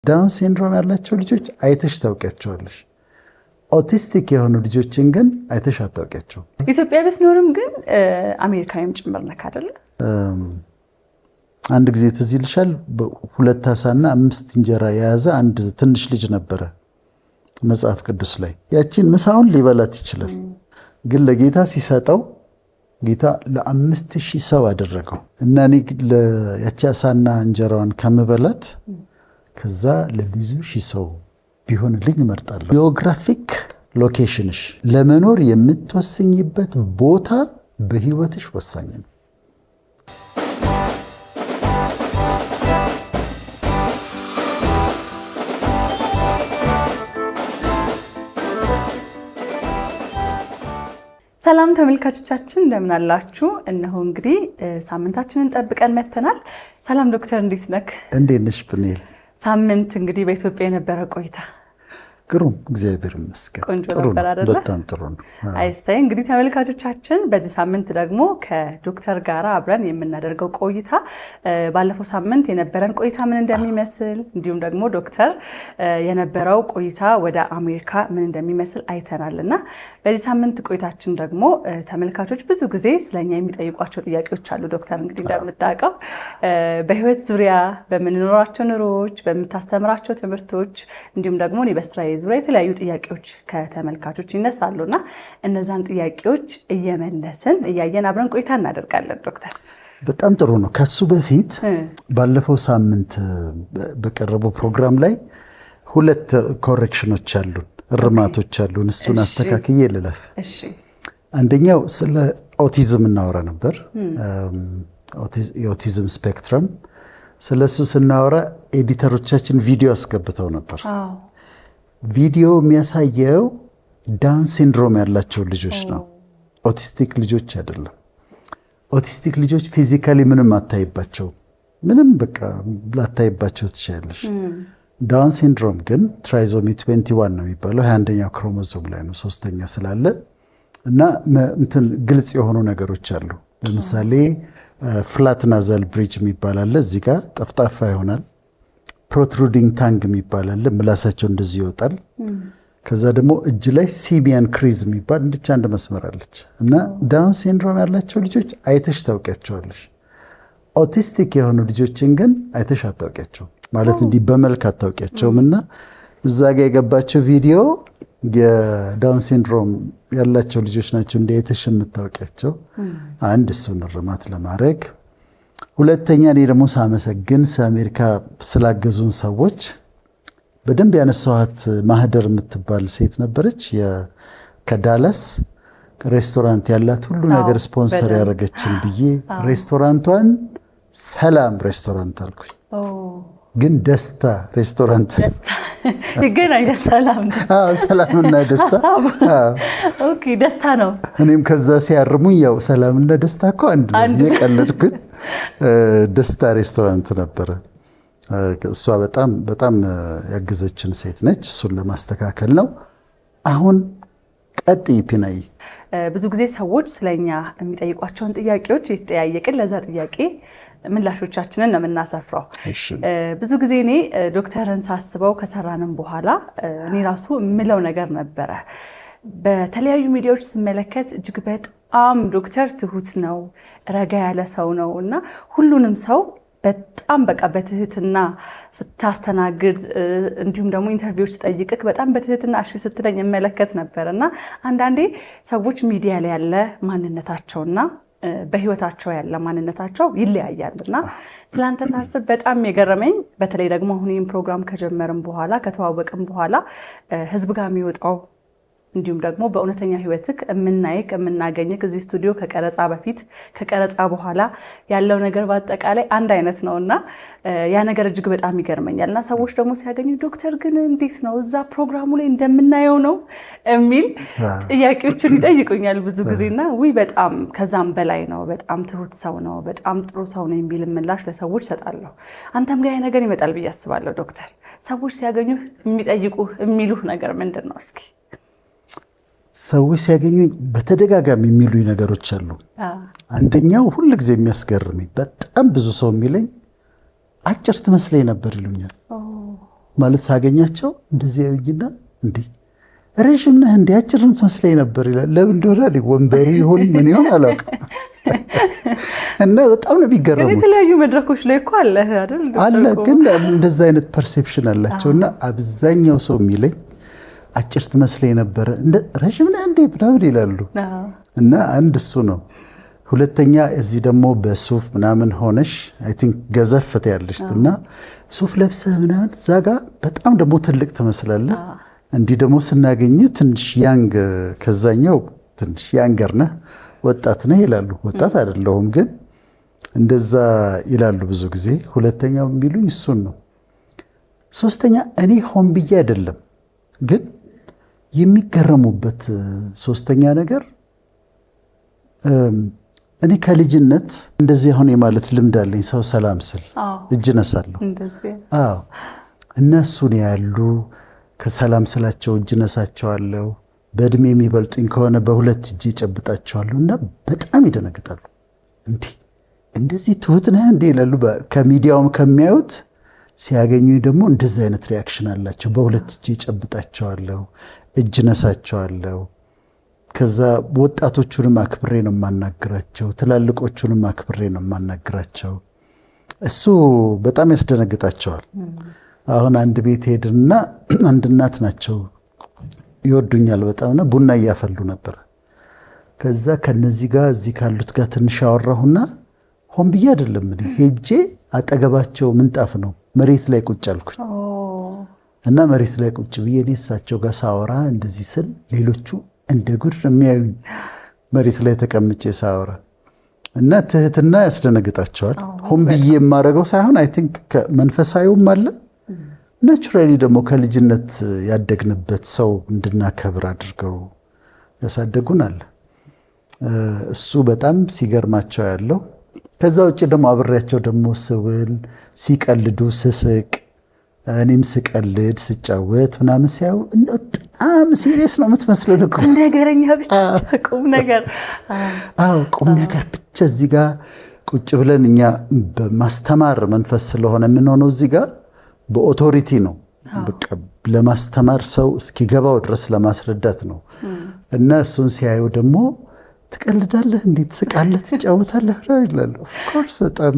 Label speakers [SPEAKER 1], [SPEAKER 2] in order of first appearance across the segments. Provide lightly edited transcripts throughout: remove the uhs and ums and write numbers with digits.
[SPEAKER 1] ዳውን ሲንድሮም ያላቸው ልጆች አይተሽ ታውቂያቸዋለሽ። ኦቲስቲክ የሆኑ ልጆችን ግን አይተሽ አታውቂያቸው።
[SPEAKER 2] ኢትዮጵያ ብትኖርም ግን አሜሪካዊም ጭምር ነክ አይደለ?
[SPEAKER 1] አንድ ጊዜ ትዝ ይልሻል 2 ዓሳና 5 እንጀራ የያዘ አንድ ትንሽ ልጅ ነበረ መጽሐፍ ቅዱስ ላይ። ያቺን ምሳውን ሊበላት ይችላል፣ ግን ለጌታ ሲሰጠው ጌታ ለ5000 ሰው አደረገው እና እኔ ያቺ ዓሳና እንጀራዋን ከምበላት ከዛ ለብዙ ሺህ ሰው ቢሆንልኝ እመርጣለሁ። ጂኦግራፊክ ሎኬሽንሽ ለመኖር የምትወስኝበት ቦታ በህይወትሽ ወሳኝ ነው።
[SPEAKER 2] ሰላም ተመልካቾቻችን እንደምን አላችሁ? እነሆ እንግዲህ ሳምንታችንን ጠብቀን መተናል። ሰላም ዶክተር እንዴት ነክ?
[SPEAKER 1] እንዴት ነሽ ብኔል?
[SPEAKER 2] ሳምንት እንግዲህ በኢትዮጵያ የነበረ ቆይታ
[SPEAKER 1] ግሩም፣ እግዚአብሔር ይመስገን።
[SPEAKER 2] ቆንጆ ነበር አይደል?
[SPEAKER 1] በጣም ጥሩ ነው።
[SPEAKER 2] አይሳይ እንግዲህ ተመልካቾቻችን በዚህ ሳምንት ደግሞ ከዶክተር ጋር አብረን የምናደርገው ቆይታ ባለፈው ሳምንት የነበረን ቆይታ ምን እንደሚመስል እንዲሁም ደግሞ ዶክተር የነበረው ቆይታ ወደ አሜሪካ ምን እንደሚመስል አይተናልና በዚህ ሳምንት ቆይታችን ደግሞ ተመልካቾች ብዙ ጊዜ ስለኛ የሚጠይቋቸው ጥያቄዎች አሉ። ዶክተር እንግዲህ እንደምታውቀው በህይወት ዙሪያ በምንኖራቸው ኑሮዎች፣ በምታስተምራቸው ትምህርቶች እንዲሁም ደግሞ በስራዬ ዙሪያ የተለያዩ ጥያቄዎች ከተመልካቾች ይነሳሉና እነዛን ጥያቄዎች እየመለስን እያየን አብረን ቆይታ እናደርጋለን። ዶክተር
[SPEAKER 1] በጣም ጥሩ ነው። ከሱ በፊት ባለፈው ሳምንት በቀረበው ፕሮግራም ላይ 2 ኮሬክሽኖች አሉን፣ እርማቶች አሉን። እሱን አስተካክዬ ልለፍ።
[SPEAKER 2] እሺ፣
[SPEAKER 1] አንደኛው ስለ ኦቲዝም እናወራ ነበር። የኦቲዝም ስፔክትረም ስለሱ ስናወራ ኤዲተሮቻችን ቪዲዮ አስገብተው ነበር። ቪዲዮ የሚያሳየው ዳውን ሲንድሮም ያላቸው ልጆች ነው፣ ኦቲስቲክ ልጆች አይደለም። ኦቲስቲክ ልጆች ፊዚካሊ ምንም አታይባቸው፣ ምንም በቃ ላታይባቸው ትችላለሽ። ዳውን ሲንድሮም ግን ትራይዞሚ 21 ነው የሚባለው፣ 21ኛው ክሮሞዞም ላይ ነው 3ኛ ስላለ እና እንትን ግልጽ የሆኑ ነገሮች አሉ። ለምሳሌ ፍላት ናዛል ብሪጅ የሚባል አለ፣ እዚህ ጋር ጠፍጣፋ ይሆናል። ፕሮትሩዲንግ ታንግ የሚባል አለ፣ ምላሳቸው እንደዚህ ይወጣል። ከዛ ደግሞ እጅ ላይ ሲቢያን ክሪዝ የሚባል እንድቻ አንድ መስመር አለች እና ዳውን ሲንድሮም ያላቸው ልጆች አይተሽ ታውቂያቸዋለሽ። ኦቲስቲክ የሆኑ ልጆችን ግን አይተሽ አታውቂያቸው፣ ማለት እንዲህ በመልክ አታውቂያቸውም። እና እዛ ጋር የገባቸው ቪዲዮ የዳውን ሲንድሮም ያላቸው ልጆች ናቸው እንደ አይተሽ የምታውቂያቸው። አንድ እሱን እርማት ለማድረግ ሁለተኛ እኔ ደግሞ ሳመሰግን አሜሪካ ስላገዙን ሰዎች በደንብ ያነሳኋት ማህደር የምትባል ሴት ነበረች፣ ከዳላስ ሬስቶራንት ያላት ሁሉ ነገር ስፖንሰር ያደረገችን ብዬ ሬስቶራንቷን ሰላም ሬስቶራንት አልኩኝ፣ ግን ደስታ ሬስቶራንት
[SPEAKER 2] ግን አይደል?
[SPEAKER 1] ሰላምና ደስታ።
[SPEAKER 2] ኦኬ፣ ደስታ ነው።
[SPEAKER 1] እኔም ከዛ ሲያርሙኝ ያው ሰላምና ደስታ እኮ አንድ ነው እየቀለድኩኝ ደስታ ሬስቶራንት ነበረ። እሷ በጣም ያገዘችን ሴት ነች። እሱን ለማስተካከል ነው። አሁን ቀጥይ ፒናይ።
[SPEAKER 2] ብዙ ጊዜ ሰዎች ስለኛ የሚጠይቋቸውን ጥያቄዎች የተጠያየቅን ለዛ ጥያቄ ምላሾቻችንን ነው የምናሰፍረው። ብዙ ጊዜ እኔ ዶክተርን ሳስበው ከሰራንም በኋላ እኔ ራሱ የምለው ነገር ነበረ። በተለያዩ ሚዲያዎች ስመለከት እጅግ በጣም ዶክተር ትሁት ነው፣ ረጋ ያለ ሰው ነው እና ሁሉንም ሰው በጣም በቃ በትህትና ስታስተናግድ እንዲሁም ደግሞ ኢንተርቪዎች ስጠይቅክ በጣም በትህትና እሺ ስትለኝ እመለከት ነበር እና አንዳንዴ ሰዎች ሚዲያ ላይ ያለ ማንነታቸውና በህይወታቸው ያለ ማንነታቸው ይለያያልና ስላንተ ሳስብ በጣም የገረመኝ በተለይ ደግሞ አሁን ይህን ፕሮግራም ከጀመርም በኋላ ከተዋወቅም በኋላ ህዝብ ጋር የሚወጣው እንዲሁም ደግሞ በእውነተኛ ህይወትክ የምናይክ የምናገኝክ እዚህ ስቱዲዮ ከቀረጻ በፊት ከቀረጻ በኋላ ያለው ነገር በአጠቃላይ አንድ አይነት ነውና ያ ነገር እጅግ በጣም ይገርመኛል። እና ሰዎች ደግሞ ሲያገኙ ዶክተር ግን እንዴት ነው እዛ ፕሮግራሙ ላይ እንደምናየው ነው የሚል ጥያቄዎችን ይጠይቁኛል ብዙ ጊዜና ውይ በጣም ከዛም በላይ ነው፣ በጣም ትሁት ሰው ነው፣ በጣም ጥሩ ሰው ነው የሚል ምላሽ ለሰዎች ሰጣለሁ። አንተም ጋር ነገር ይመጣል ብዬ አስባለሁ። ዶክተር ሰዎች ሲያገኙ የሚጠይቁህ የሚሉህ ነገር ምንድን ነው? እስኪ
[SPEAKER 1] ሰዎች ሲያገኙኝ በተደጋጋሚ የሚሉኝ ነገሮች አሉ። አንደኛው ሁሉ ጊዜ የሚያስገርመኝ በጣም ብዙ ሰው የሚለኝ አጭር ትመስለኝ ነበር ይሉኛል። ማለት ሳገኛቸው እንደዚህ ያዩኝና እንዴ ረጅም ነህ እንዴ አጭር መስለኝ ነበር ይላል። ለምን እንደሆነ ወንበሩ ይሁን ምን ይሁን አላውቅም። እና በጣም ነው የሚገርሙት።
[SPEAKER 2] የተለያዩ መድረኮች ላይ እኮ አለ አይደል?
[SPEAKER 1] አለ ግን እንደዛ አይነት ፐርሴፕሽን አላቸውና አብዛኛው ሰው የሚለኝ አጭር ትመስለኝ ነበር እንደ ረጅም ነህ እንዴ ብራውድ ይላሉ። እና አንድ እሱ ነው። ሁለተኛ እዚህ ደግሞ በሱፍ ምናምን ሆነሽ አይ ቲንክ ገዘፍት ያለሽ እና ሱፍ ለብሰህ ምናምን ዛጋ በጣም ደግሞ ትልቅ ትመስላለህ። እንዲህ ደግሞ ስናገኝ ትንሽ ያንግ ከዛኛው ትንሽ ያንገር ነህ ወጣት ነህ ይላሉ። ወጣት አይደለሁም ግን እንደዛ ይላሉ ብዙ ጊዜ። ሁለተኛው የሚሉኝ እሱን ነው። ሶስተኛ እኔ ሆን ብዬ አይደለም ግን የሚገረሙበት ሶስተኛ ነገር እኔ ከልጅነት እንደዚህ አሁን የማለት ልምድ አለኝ። ሰው ሰላም ስል እጅ ነሳለሁ። አዎ እነሱን ያሉ ከሰላም ስላቸው እጅ ነሳቸዋለሁ። በእድሜ የሚበልጡኝ ከሆነ በሁለት እጅ ጨብጣቸዋለሁ እና በጣም ይደነግጣሉ። እንደዚህ ትሁት ነህ እንዴ ይላሉ። ከሚዲያውም ከሚያዩት ሲያገኙኝ ደግሞ እንደዚህ አይነት ሪያክሽን አላቸው። በሁለት እጅ ጨብጣቸዋለሁ፣ እጅ ነሳቸዋለሁ። ከዛ ወጣቶቹንም አክብሬ ነው የማናግራቸው፣ ትላልቆቹንም አክብሬ ነው የማናግራቸው። እሱ በጣም ያስደነግጣቸዋል። አሁን አንድ ቤት ሄድና አንድ እናት ናቸው ይወዱኛል በጣምና ቡና እያፈሉ ነበር። ከዛ ከነዚህ ጋር እዚህ ካሉት ጋር ትንሽ አወራሁና ሆን ብዬ አይደለም ሄጄ አጠገባቸው ምንጣፍ ነው መሬት ላይ ቁጭ አልኩኝ እና መሬት ላይ ቁጭ ብዬ እሳቸው ጋር ሳወራ እንደዚህ ስል ሌሎቹ እንደ ጉድ የሚያዩኝ መሬት ላይ ተቀምጬ ሳወራ እና ትህትና ያስደነግጣቸዋል። ሆን ብዬ የማደርገው ሳይሆን አይ ቲንክ መንፈሳዊውም አለ ናቹራሊ ደግሞ ከልጅነት ያደግንበት ሰው እንድናከብር አድርገው ያሳደጉን አለ። እሱ በጣም ሲገርማቸው ያለው። ከዛ ውጭ ደግሞ አብሬያቸው ደግሞ ስውል ሲቀልዱ ስስቅ እኔም ስቀልድ ስጫወት ምናምን ሲያዩ በጣም ሲሪየስ ነው የምትመስለው እኮ
[SPEAKER 2] ነገረኛ ብቻ ቁም ነገር።
[SPEAKER 1] አዎ ቁም ነገር ብቻ እዚህ ጋር ቁጭ ብለን እኛ በማስተማር መንፈስ ስለሆነ የምንሆነው እዚህ ጋር በኦቶሪቲ ነው በቃ ለማስተማር ሰው እስኪገባው ድረስ ለማስረዳት ነው። እና እሱን ሲያዩ ደግሞ ትቀልዳለህ እንዴት ትስቃለህ ትጫወታለህ ይላሉ። ኦፍ ኮርስ በጣም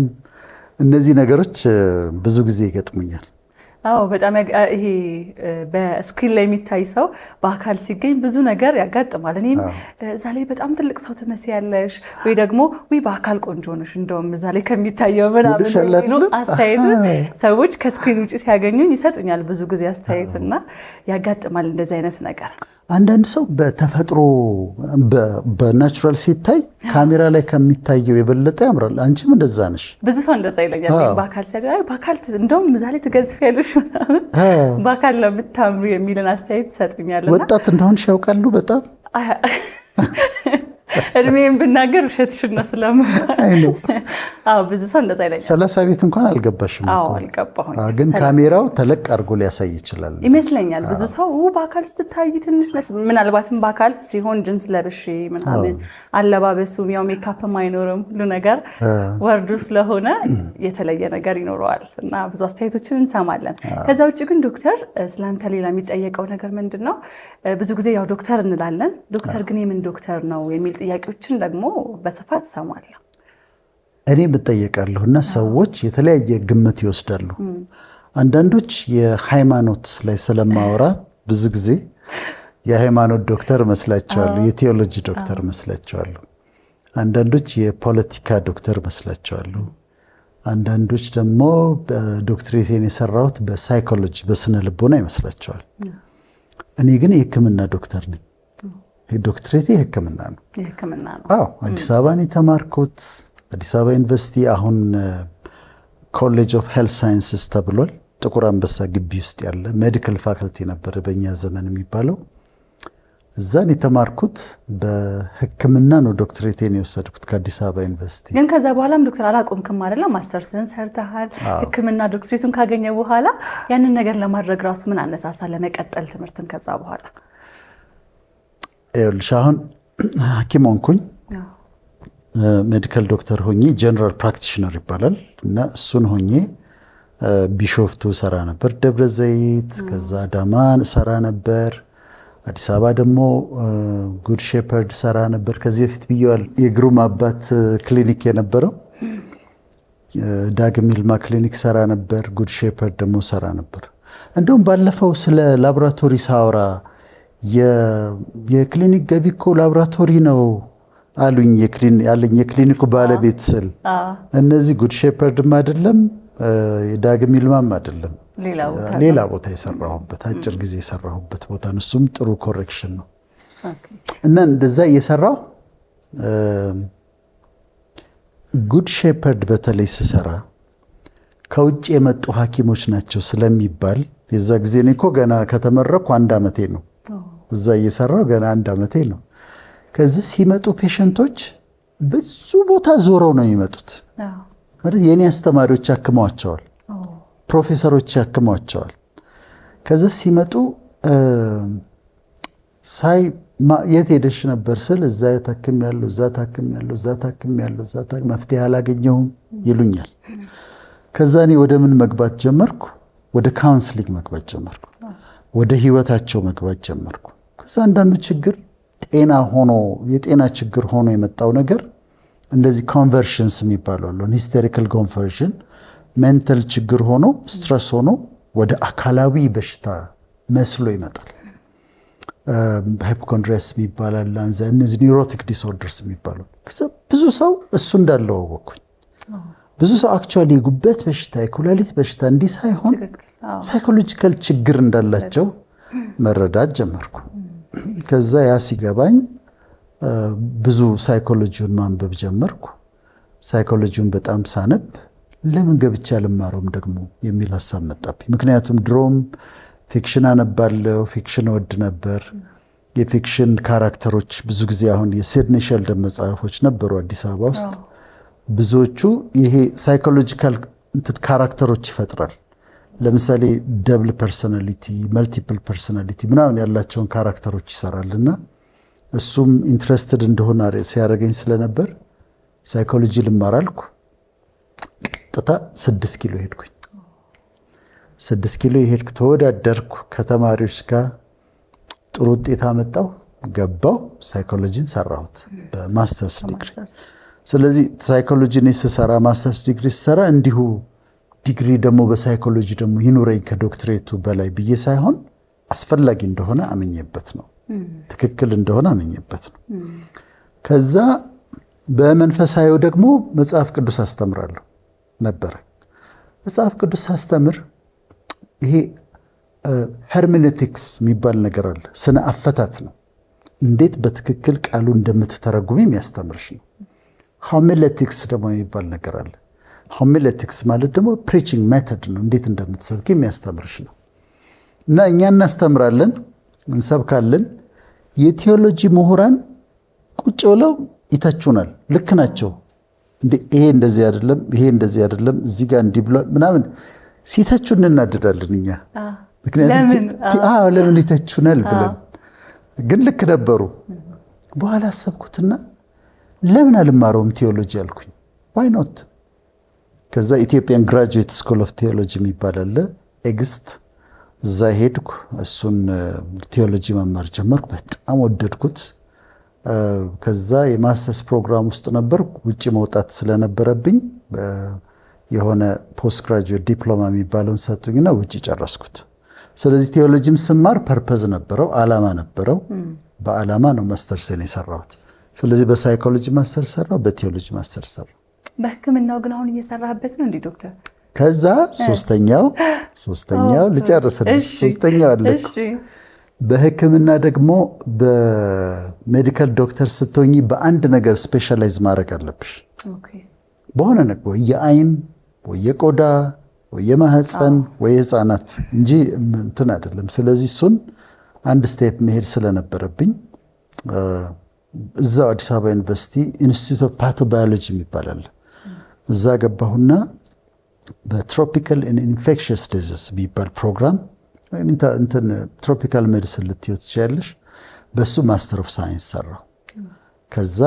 [SPEAKER 1] እነዚህ ነገሮች ብዙ ጊዜ ይገጥሙኛል።
[SPEAKER 2] አዎ በጣም ይሄ በስክሪን ላይ የሚታይ ሰው በአካል ሲገኝ ብዙ ነገር ያጋጥማል። እኔም እዛ ላይ በጣም ትልቅ ሰው ትመስያለሽ ወይ ደግሞ ወይ በአካል ቆንጆ ነሽ እንደውም እዛ ላይ ከሚታየው ምናምን አስተያየት ሰዎች ከስክሪን ውጭ ሲያገኙኝ ይሰጡኛል ብዙ ጊዜ አስተያየትና ያጋጥማል እንደዚህ አይነት ነገር።
[SPEAKER 1] አንዳንድ ሰው በተፈጥሮ በናቹራል ሲታይ ካሜራ ላይ ከሚታየው የበለጠ ያምራል። አንቺም እንደዛ ነሽ።
[SPEAKER 2] ብዙ ሰው እንደዛ ይለኛል። በአካል ሲያገኝ በአካል እንደውም እዛ ላይ ትገዝፊያለሽ በአካል ለምታምሩ የሚልን አስተያየት ትሰጡኛልና
[SPEAKER 1] ወጣት እንደሆንሽ ያውቃሉ በጣም
[SPEAKER 2] እድሜን ብናገር ውሸትሽን ነው ስለማውቅ። አዎ ብዙ ሰው እንደዛ ይለኛል። 30
[SPEAKER 1] ቤት እንኳን አልገባሽም እኮ።
[SPEAKER 2] አዎ አልገባሁም።
[SPEAKER 1] ግን ካሜራው ተለቅ አድርጎ ሊያሳይ ይችላል
[SPEAKER 2] ይመስለኛል። ብዙ ሰው በአካል ስትታይ ትንሽ ነሽ። ምናልባትም በአካል ሲሆን ጅንስ ለብሼ ምናምን አለባበሱም ያው ሜካፕም አይኖርም ሁሉ ነገር ወርዱ ስለሆነ የተለየ ነገር ይኖረዋል እና ብዙ አስተያየቶችን እንሰማለን። ከዛ ውጭ ግን ዶክተር ስላንተ ሌላ የሚጠየቀው ነገር ምንድነው? ብዙ ጊዜ ያው ዶክተር እንላለን። ዶክተር ግን የምን ዶክተር ነው የሚል ጥያቄዎችን ደግሞ በስፋት ሰማለሁ።
[SPEAKER 1] እኔ ብጠየቃለሁና ሰዎች የተለያየ ግምት ይወስዳሉ። አንዳንዶች የሃይማኖት ላይ ስለማወራ ብዙ ጊዜ የሃይማኖት ዶክተር መስላቸዋለሁ፣ የቴዎሎጂ ዶክተር መስላቸዋለሁ። አንዳንዶች የፖለቲካ ዶክተር መስላቸዋለሁ። አንዳንዶች ደግሞ በዶክትሬቴን የሰራሁት በሳይኮሎጂ በስነ ልቦና ይመስላቸዋል። እኔ ግን የሕክምና ዶክተር ነኝ። ዶክትሬቴ የሕክምና ነው።
[SPEAKER 2] የሕክምና ነው።
[SPEAKER 1] አዎ አዲስ አበባ ነው የተማርኩት። አዲስ አበባ ዩኒቨርሲቲ አሁን ኮሌጅ ኦፍ ሄልት ሳይንስስ ተብሏል። ጥቁር አንበሳ ግቢ ውስጥ ያለ ሜዲካል ፋክልቲ ነበር በእኛ ዘመን የሚባለው። እዛን የተማርኩት በሕክምና ነው። ዶክትሬቴን የወሰድኩት ከአዲስ አበባ ዩኒቨርሲቲ።
[SPEAKER 2] ግን ከዛ በኋላም ዶክተር አላቆምክም አይደል? ማስተርስን ሰርተሃል። ሕክምና ዶክትሬቱን ካገኘ በኋላ ያንን ነገር ለማድረግ ራሱ ምን አነሳሳ ለመቀጠል ትምህርትን? ከዛ በኋላ
[SPEAKER 1] ይኸውልሽ አሁን ሐኪም ሆንኩኝ። ሜዲካል ዶክተር ሆኜ ጀነራል ፕራክቲሽነር ይባላል እና እሱን ሆኜ ቢሾፍቱ ሰራ ነበር፣ ደብረ ዘይት፣ ከዛ አዳማን ሰራ ነበር። አዲስ አበባ ደግሞ ጉድ ሼፐርድ ሰራ ነበር። ከዚህ በፊት ብየዋል የግሩም አባት ክሊኒክ የነበረው ዳግም ይልማ ክሊኒክ ሰራ ነበር። ጉድ ሼፐርድ ደግሞ ሰራ ነበር። እንደውም ባለፈው ስለ ላቦራቶሪ ሳወራ የክሊኒክ ገቢ እኮ ላቦራቶሪ ነው አሉኝ ያለኝ የክሊኒኩ ባለቤት ስል እነዚህ ጉድ ሼፐርድም አይደለም ዳግም ይልማም አይደለም ሌላ ቦታ የሰራሁበት አጭር ጊዜ የሰራሁበት ቦታ ነው። እሱም ጥሩ ኮሬክሽን ነው እና እንደዛ እየሰራሁ ጉድ ሼፐርድ በተለይ ስሰራ ከውጭ የመጡ ሐኪሞች ናቸው ስለሚባል የዛ ጊዜ እኔ እኮ ገና ከተመረኩ 1 ዓመቴ ነው። እዛ እየሰራሁ ገና 1 ዓመቴ ነው። ከዚህ ሲመጡ ፔሸንቶች ብዙ ቦታ ዞረው ነው የሚመጡት። ማለት የኔ አስተማሪዎች ያክሟቸዋል፣ ፕሮፌሰሮች ያክሟቸዋል። ከዚህ ሲመጡ ሳይ የት ሄደሽ ነበር ስል እዛ ታክም ያለው እዛ ታክም ያለው እዛ ታክም ያለው እዛ ታክም መፍትሄ አላገኘሁም ይሉኛል። ከዛ እኔ ወደ ምን መግባት ጀመርኩ? ወደ ካውንስሊንግ መግባት ጀመርኩ። ወደ ህይወታቸው መግባት ጀመርኩ። ከዛ አንዳንዱ ችግር ጤና ሆኖ የጤና ችግር ሆኖ የመጣው ነገር እንደዚህ ኮንቨርሽንስ የሚባሉ አሉ። ሂስቴሪካል ኮንቨርሽን ሜንታል ችግር ሆኖ ስትረስ ሆኖ ወደ አካላዊ በሽታ መስሎ ይመጣል። ሃይፖኮንድሪያስ የሚባላል እነዚህ ኒውሮቲክ ዲስኦርደርስ የሚባሉ ብዙ ሰው እሱ እንዳለው አወቅኩኝ። ብዙ ሰው አክቹዋሊ የጉበት በሽታ የኩላሊት በሽታ እንዲህ ሳይሆን ሳይኮሎጂካል ችግር እንዳላቸው መረዳት ጀመርኩ። ከዛ ያ ሲገባኝ ብዙ ሳይኮሎጂውን ማንበብ ጀመርኩ። ሳይኮሎጂውን በጣም ሳነብ ለምን ገብቼ አልማረውም ደግሞ የሚል ሀሳብ መጣብኝ። ምክንያቱም ድሮም ፊክሽን አነባለሁ፣ ፊክሽን ወድ ነበር። የፊክሽን ካራክተሮች ብዙ ጊዜ አሁን የሲድኒ ሼልደን መጽሐፎች ነበሩ አዲስ አበባ ውስጥ ብዙዎቹ ይሄ ሳይኮሎጂካል ካራክተሮች ይፈጥራል። ለምሳሌ ደብል ፐርሰናሊቲ፣ መልቲፕል ፐርሰናሊቲ ምናምን ያላቸውን ካራክተሮች ይሰራልና እሱም ኢንትረስትድ እንደሆነ ሲያደርገኝ ስለነበር ሳይኮሎጂ ልማር አልኩ። ቀጥታ 6 ኪሎ ሄድኩኝ። 6 ኪሎ ሄድኩ፣ ተወዳደርኩ ከተማሪዎች ጋር ጥሩ ውጤት አመጣሁ፣ ገባሁ፣ ሳይኮሎጂን ሰራሁት በማስተርስ ዲግሪ። ስለዚህ ሳይኮሎጂን ስሰራ ማስተርስ ዲግሪ ስሰራ እንዲሁ ዲግሪ ደግሞ በሳይኮሎጂ ደግሞ ይኑረኝ ከዶክትሬቱ በላይ ብዬ ሳይሆን አስፈላጊ እንደሆነ አመኘበት ነው፣ ትክክል እንደሆነ አመኘበት ነው። ከዛ በመንፈሳዊው ደግሞ መጽሐፍ ቅዱስ አስተምራለሁ ነበር። መጽሐፍ ቅዱስ አስተምር ይሄ ሄርሜኔቲክስ የሚባል ነገር አለ፣ ስነ አፈታት ነው። እንዴት በትክክል ቃሉ እንደምትተረጉም የሚያስተምርሽ ነው። ሆሚሌቲክስ ደግሞ የሚባል ነገር አለ። ሆሚሌቲክስ ማለት ደግሞ ፕሪቺንግ ሜተድ ነው፣ እንዴት እንደምትሰብክ የሚያስተምርሽ ነው። እና እኛ እናስተምራለን፣ እንሰብካለን። የቴዎሎጂ ምሁራን ቁጭ ብለው ይተቹናል። ልክ ናቸው እንዴ፣ ይሄ እንደዚህ አይደለም፣ ይሄ እንደዚህ አይደለም፣ እዚህ ጋር እንዲህ ብሏል ምናምን ሲተቹ እንናደዳለን እኛ። ምክንያቱም ለምን ይተቹናል ብለን፣ ግን ልክ ነበሩ። በኋላ አሰብኩትና ለምን አልማረውም ቴዎሎጂ አልኩኝ። ዋይ ኖት? ከዛ ኢትዮጵያን ግራጁዌት ስኩል ኦፍ ቴዎሎጂ የሚባል አለ ኤግስት፣ እዛ ሄድኩ። እሱን ቴዎሎጂ መማር ጀመርኩ። በጣም ወደድኩት። ከዛ የማስተርስ ፕሮግራም ውስጥ ነበር። ውጭ መውጣት ስለነበረብኝ የሆነ ፖስት ግራጁዌት ዲፕሎማ የሚባለውን ሰጡኝና ውጭ ጨረስኩት። ስለዚህ ቴዎሎጂም ስማር ፐርፐዝ ነበረው፣ አላማ ነበረው። በአላማ ነው ማስተርሴን የሰራሁት። ስለዚህ በሳይኮሎጂ ማስተር ሰራው፣ በቴዎሎጂ ማስተር ሰራው።
[SPEAKER 2] በሕክምናው ግን አሁን እየሰራህበት ነው እንዴ ዶክተር?
[SPEAKER 1] ከዛ ሶስተኛው ልጨርስልሽ። ሶስተኛው አለኩ። በሕክምና ደግሞ በሜዲካል ዶክተር ስትሆኚ በአንድ ነገር ስፔሻላይዝ ማድረግ አለብሽ። በሆነ ነገር ወይ የአይን ወይ የቆዳ ወይ የማህፀን ወይ የህፃናት እንጂ እንትን አይደለም። ስለዚህ እሱን አንድ ስቴፕ መሄድ ስለነበረብኝ እዛው አዲስ አበባ ዩኒቨርሲቲ ኢንስቲትዩት ኦፍ ፓቶባዮሎጂ የሚባል አለ። እዛ ገባሁና በትሮፒካል ኢንፌክሽየስ ዲዚዝ የሚባል ፕሮግራም ወይም እንትን ትሮፒካል ሜዲሲን ልትይው ትችያለሽ፣ በሱ ማስተር ኦፍ ሳይንስ ሰራው። ከዛ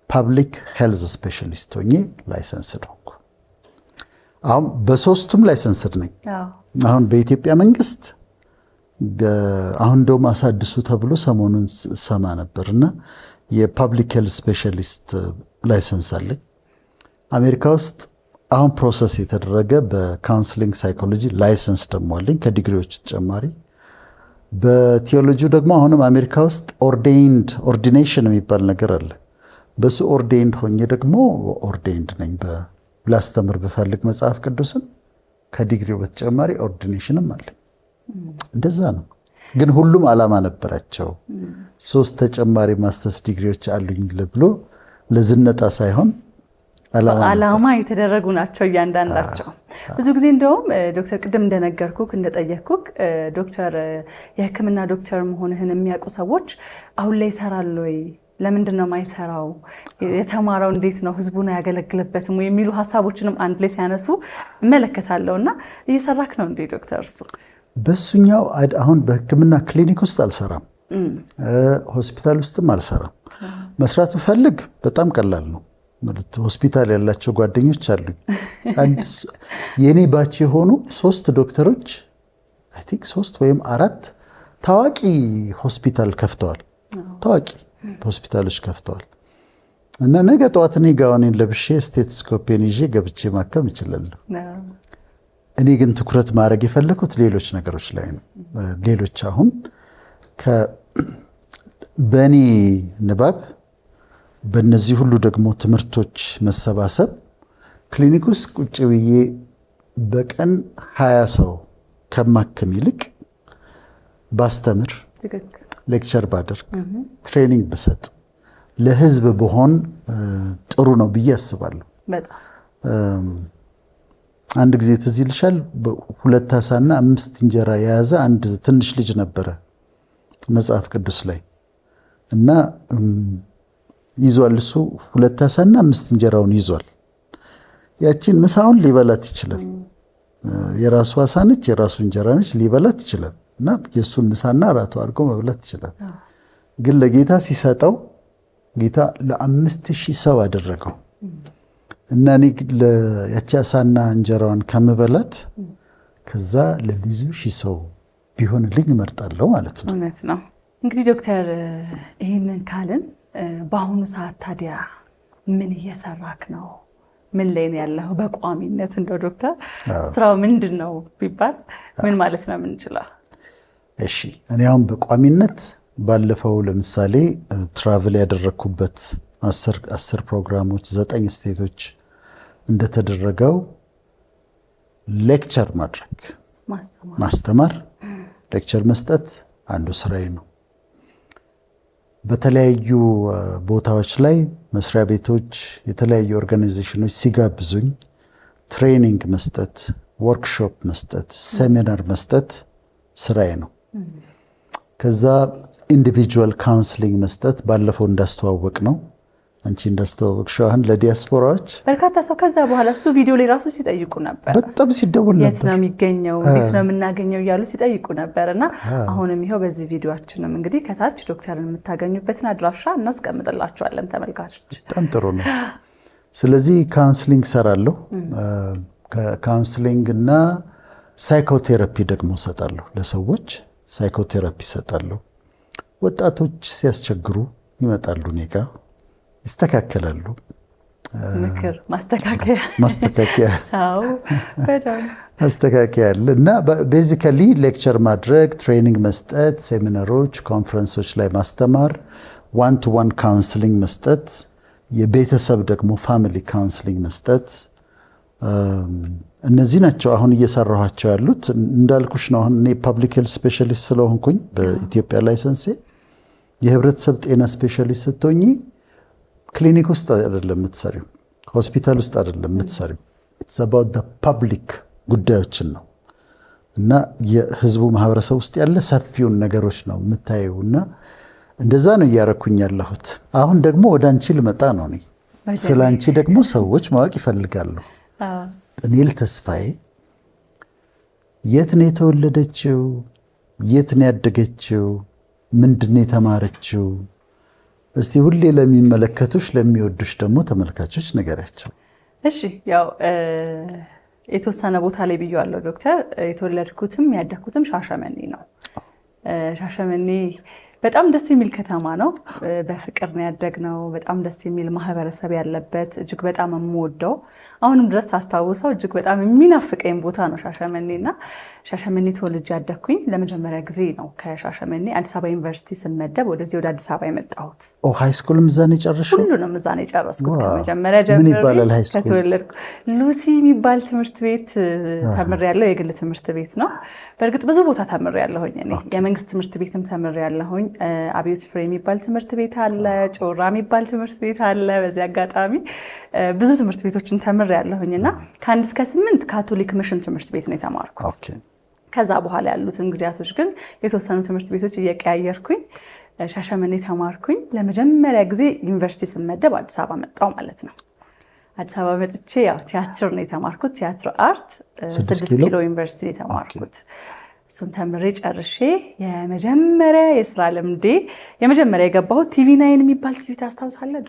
[SPEAKER 1] ፐብሊክ ሄልዝ ስፔሻሊስት ሆኜ ላይሰንስ ሆንኩ። አሁን በሶስቱም ላይሰንስድ ነኝ። አሁን በኢትዮጵያ መንግስት አሁን እንደውም አሳድሱ ተብሎ ሰሞኑን ሰማ ነበርና የፐብሊክ ሄልዝ ስፔሻሊስት ላይሰንስ አለኝ። አሜሪካ ውስጥ አሁን ፕሮሰስ የተደረገ በካውንስሊንግ ሳይኮሎጂ ላይሰንስ ደግሞ አለኝ ከዲግሪዎች ተጨማሪ። በቲዮሎጂው ደግሞ አሁንም አሜሪካ ውስጥ ኦርዲኔሽን የሚባል ነገር አለ። በሱ ኦርዴንድ ሆኜ ደግሞ ኦርዴንድ ነኝ። ላስተምር ብፈልግ መጽሐፍ ቅዱስን ከዲግሪው በተጨማሪ ኦርዲኔሽንም አለ። እንደዛ ነው። ግን ሁሉም ዓላማ ነበራቸው። 3 ተጨማሪ ማስተርስ ዲግሪዎች አሉኝ ብሎ ለዝነጣ ሳይሆን ዓላማ
[SPEAKER 2] የተደረጉ ናቸው እያንዳንዳቸው። ብዙ ጊዜ እንደውም ዶክተር ቅድም እንደነገርኩክ እንደጠየቅኩክ ዶክተር የሕክምና ዶክተር መሆንህን የሚያውቁ ሰዎች አሁን ላይ ይሰራል ወይ? ለምንድን ነው የማይሰራው? የተማረው እንዴት ነው ህዝቡን ያገለግልበትም የሚሉ ሀሳቦችንም አንድ ላይ ሲያነሱ እመለከታለሁና እየሰራክ ነው እንዴ ዶክተር? እሱ
[SPEAKER 1] በሱኛው አሁን በህክምና ክሊኒክ ውስጥ አልሰራም፣ ሆስፒታል ውስጥም አልሰራም። መስራት ብፈልግ በጣም ቀላል ነው ማለት ሆስፒታል ያላቸው ጓደኞች አሉኝ። የኔ ባች የሆኑ 3 ዶክተሮች አይ ቲንክ 3 ወይም 4 ታዋቂ ሆስፒታል ከፍተዋል። ታዋቂ ሆስፒታሎች ከፍተዋል እና ነገ ጠዋት እኔ ጋውኔን ለብሼ ስቴቶስኮፔን ይዤ ገብቼ ማከም እችላለሁ። እኔ ግን ትኩረት ማድረግ የፈለኩት ሌሎች ነገሮች ላይ ነው። ሌሎች አሁን በእኔ ንባብ በእነዚህ ሁሉ ደግሞ ትምህርቶች መሰባሰብ ክሊኒክ ውስጥ ቁጭ ብዬ በቀን 20 ሰው ከማከም ይልቅ ባስተምር፣ ሌክቸር ባደርግ፣ ትሬኒንግ ብሰጥ፣ ለህዝብ በሆን ጥሩ ነው ብዬ አስባለሁ። አንድ ጊዜ ትዝ ይልሻል 2 ዓሳና 5 እንጀራ የያዘ አንድ ትንሽ ልጅ ነበረ መጽሐፍ ቅዱስ ላይ እና ይዟል። እሱ 2 ዓሳና 5 እንጀራውን ይዟል። ያቺን ምሳውን ሊበላት ይችላል። የራሱ ዓሳ ነች፣ የራሱ እንጀራ ነች፣ ሊበላት ይችላል እና የሱን ምሳና እራቱ አድርጎ መብላት ይችላል። ግን ለጌታ ሲሰጠው ጌታ ለ5000 ሰው አደረገው እና እኔ ያቺ ዓሳና እንጀራዋን ከምበላት ከዛ ለብዙ ሺህ ሰው ቢሆንልኝ እመርጣለሁ ማለት ነው።
[SPEAKER 2] እውነት ነው። እንግዲህ ዶክተር ይህንን ካልን በአሁኑ ሰዓት ታዲያ ምን እየሰራክ ነው? ምን ላይ ነው ያለው በቋሚነት? እንደው ዶክተር ስራው ምንድን ነው ቢባል ምን ማለት ነው የምንችለው?
[SPEAKER 1] እሺ እኔ አሁን በቋሚነት ባለፈው ለምሳሌ ትራቭል ያደረኩበት 10 ፕሮግራሞች 9 ስቴቶች እንደተደረገው ሌክቸር ማድረግ ማስተማር ሌክቸር መስጠት አንዱ ስራዬ ነው። በተለያዩ ቦታዎች ላይ መስሪያ ቤቶች የተለያዩ ኦርጋናይዜሽኖች ሲጋብዙኝ ትሬኒንግ መስጠት፣ ወርክሾፕ መስጠት፣ ሴሚናር መስጠት ስራዬ ነው። ከዛ ኢንዲቪጁዋል ካውንስሊንግ መስጠት ባለፈው እንዳስተዋወቅ ነው አንቺ እንዳስተዋወቅሽው አሁን ለዲያስፖራዎች
[SPEAKER 2] በርካታ ሰው ከዛ በኋላ እሱ ቪዲዮ ላይ ራሱ ሲጠይቁ ነበር።
[SPEAKER 1] በጣም ሲደውል ነበር።
[SPEAKER 2] የት ነው የሚገኘው? እንዴት ነው የምናገኘው? እያሉ ሲጠይቁ ነበርና አሁንም ይሄው በዚህ ቪዲዮአችንም እንግዲህ ከታች ዶክተርን የምታገኙበትን አድራሻ እናስቀምጥላችኋለን ተመልካቾች።
[SPEAKER 1] በጣም ጥሩ ነው። ስለዚህ ካውንስሊንግ ሰራለሁ። ካውንስሊንግ እና ሳይኮቴራፒ ደግሞ ሰጣለሁ። ለሰዎች ሳይኮቴራፒ ሰጣለሁ። ወጣቶች ሲያስቸግሩ ይመጣሉ እኔ ጋር ይስተካከላሉ።
[SPEAKER 2] ምክር ማስተካከያ
[SPEAKER 1] አዎ በጣም ማስተካከያ አለ እና ቤዚካሊ ሌክቸር ማድረግ፣ ትሬኒንግ መስጠት፣ ሴሚናሮች፣ ኮንፈረንሶች ላይ ማስተማር፣ ዋን ቱ ዋን ካውንስሊንግ መስጠት፣ የቤተሰብ ደግሞ ፋሚሊ ካውንስሊንግ መስጠት፣ እነዚህ ናቸው አሁን እየሰራኋቸው ያሉት። እንዳልኩሽ ነው አሁን እኔ ፐብሊክ ሄልዝ ስፔሻሊስት ስለሆንኩኝ በኢትዮጵያ ላይሰንሴ የህብረተሰብ ጤና ስፔሻሊስት ስትሆኚ ክሊኒክ ውስጥ አይደለም የምትሰሪው፣ ሆስፒታል ውስጥ አይደለም የምትሰሪው። ኢትስ አባውት ዘ ፐብሊክ ጉዳዮችን ነው እና የህዝቡ ማህበረሰብ ውስጥ ያለ ሰፊውን ነገሮች ነው የምታየውና እንደዛ ነው እያረኩኝ ያለሁት። አሁን ደግሞ ወደ አንቺ ልመጣ ነው። እኔ ስለ አንቺ ደግሞ ሰዎች ማወቅ ይፈልጋሉ። ዳንኤል ተስፋዬ የት ነው የተወለደችው? የት ነው ያደገችው? ምንድን ነው የተማረችው? እስቲ ሁሌ ለሚመለከቱሽ ለሚወዱሽ ደግሞ ተመልካቾች ነገራቸው።
[SPEAKER 2] እሺ ያው የተወሰነ ቦታ ላይ ብየዋለሁ ዶክተር። የተወለድኩትም ያደግኩትም ሻሸመኔ ነው። ሻሸመኔ በጣም ደስ የሚል ከተማ ነው። በፍቅር ነው ያደግነው። በጣም ደስ የሚል ማህበረሰብ ያለበት እጅግ በጣም የምወደው አሁንም ድረስ አስታውሰው እጅግ በጣም የሚናፍቀኝ ቦታ ነው ሻሸመኔና ሻሸመኔ ተወልጄ ያደግኩኝ ለመጀመሪያ ጊዜ ነው። ከሻሸመኔ አዲስ አበባ ዩኒቨርሲቲ ስመደብ ወደዚህ ወደ አዲስ አበባ የመጣሁት።
[SPEAKER 1] ሃይ ስኩልም እዛ ነው የጨረስሽው?
[SPEAKER 2] ሁሉንም እዛ ነው የጨረስኩት። ከመጀመሪያ ጀምሮ ከተወለድኩ ሉሲ የሚባል ትምህርት ቤት ተምሬያለሁ። የግል ትምህርት ቤት ነው። በእርግጥ ብዙ ቦታ ተምሬያለሁኝ እኔ። የመንግስት ትምህርት ቤትም ተምሬያለሁኝ። አብዮት ፍሬ የሚባል ትምህርት ቤት አለ፣ ጮራ የሚባል ትምህርት ቤት አለ። በዚህ አጋጣሚ ብዙ ትምህርት ቤቶችን ተምሬያለሁኝና ከ1 እስከ 8 ካቶሊክ ሚሽን ትምህርት ቤት ነው የተማርኩት። ከዛ በኋላ ያሉትን ጊዜያቶች ግን የተወሰኑ ትምህርት ቤቶች እየቀያየርኩኝ ሻሸመኔ ተማርኩኝ። ለመጀመሪያ ጊዜ ዩኒቨርሲቲ ስመደብ አዲስ አበባ መጣሁ ማለት ነው። አዲስ አበባ መጥቼ ያው ቲያትር ነው የተማርኩት። ቲያትር አርት 6 ኪሎ ዩኒቨርሲቲ የተማርኩት። እሱን ተምሬ ጨርሼ የመጀመሪያ የስራ ልምዴ የመጀመሪያ የገባሁት TV9 የሚባል ቲቪ ታስታውሳለህ?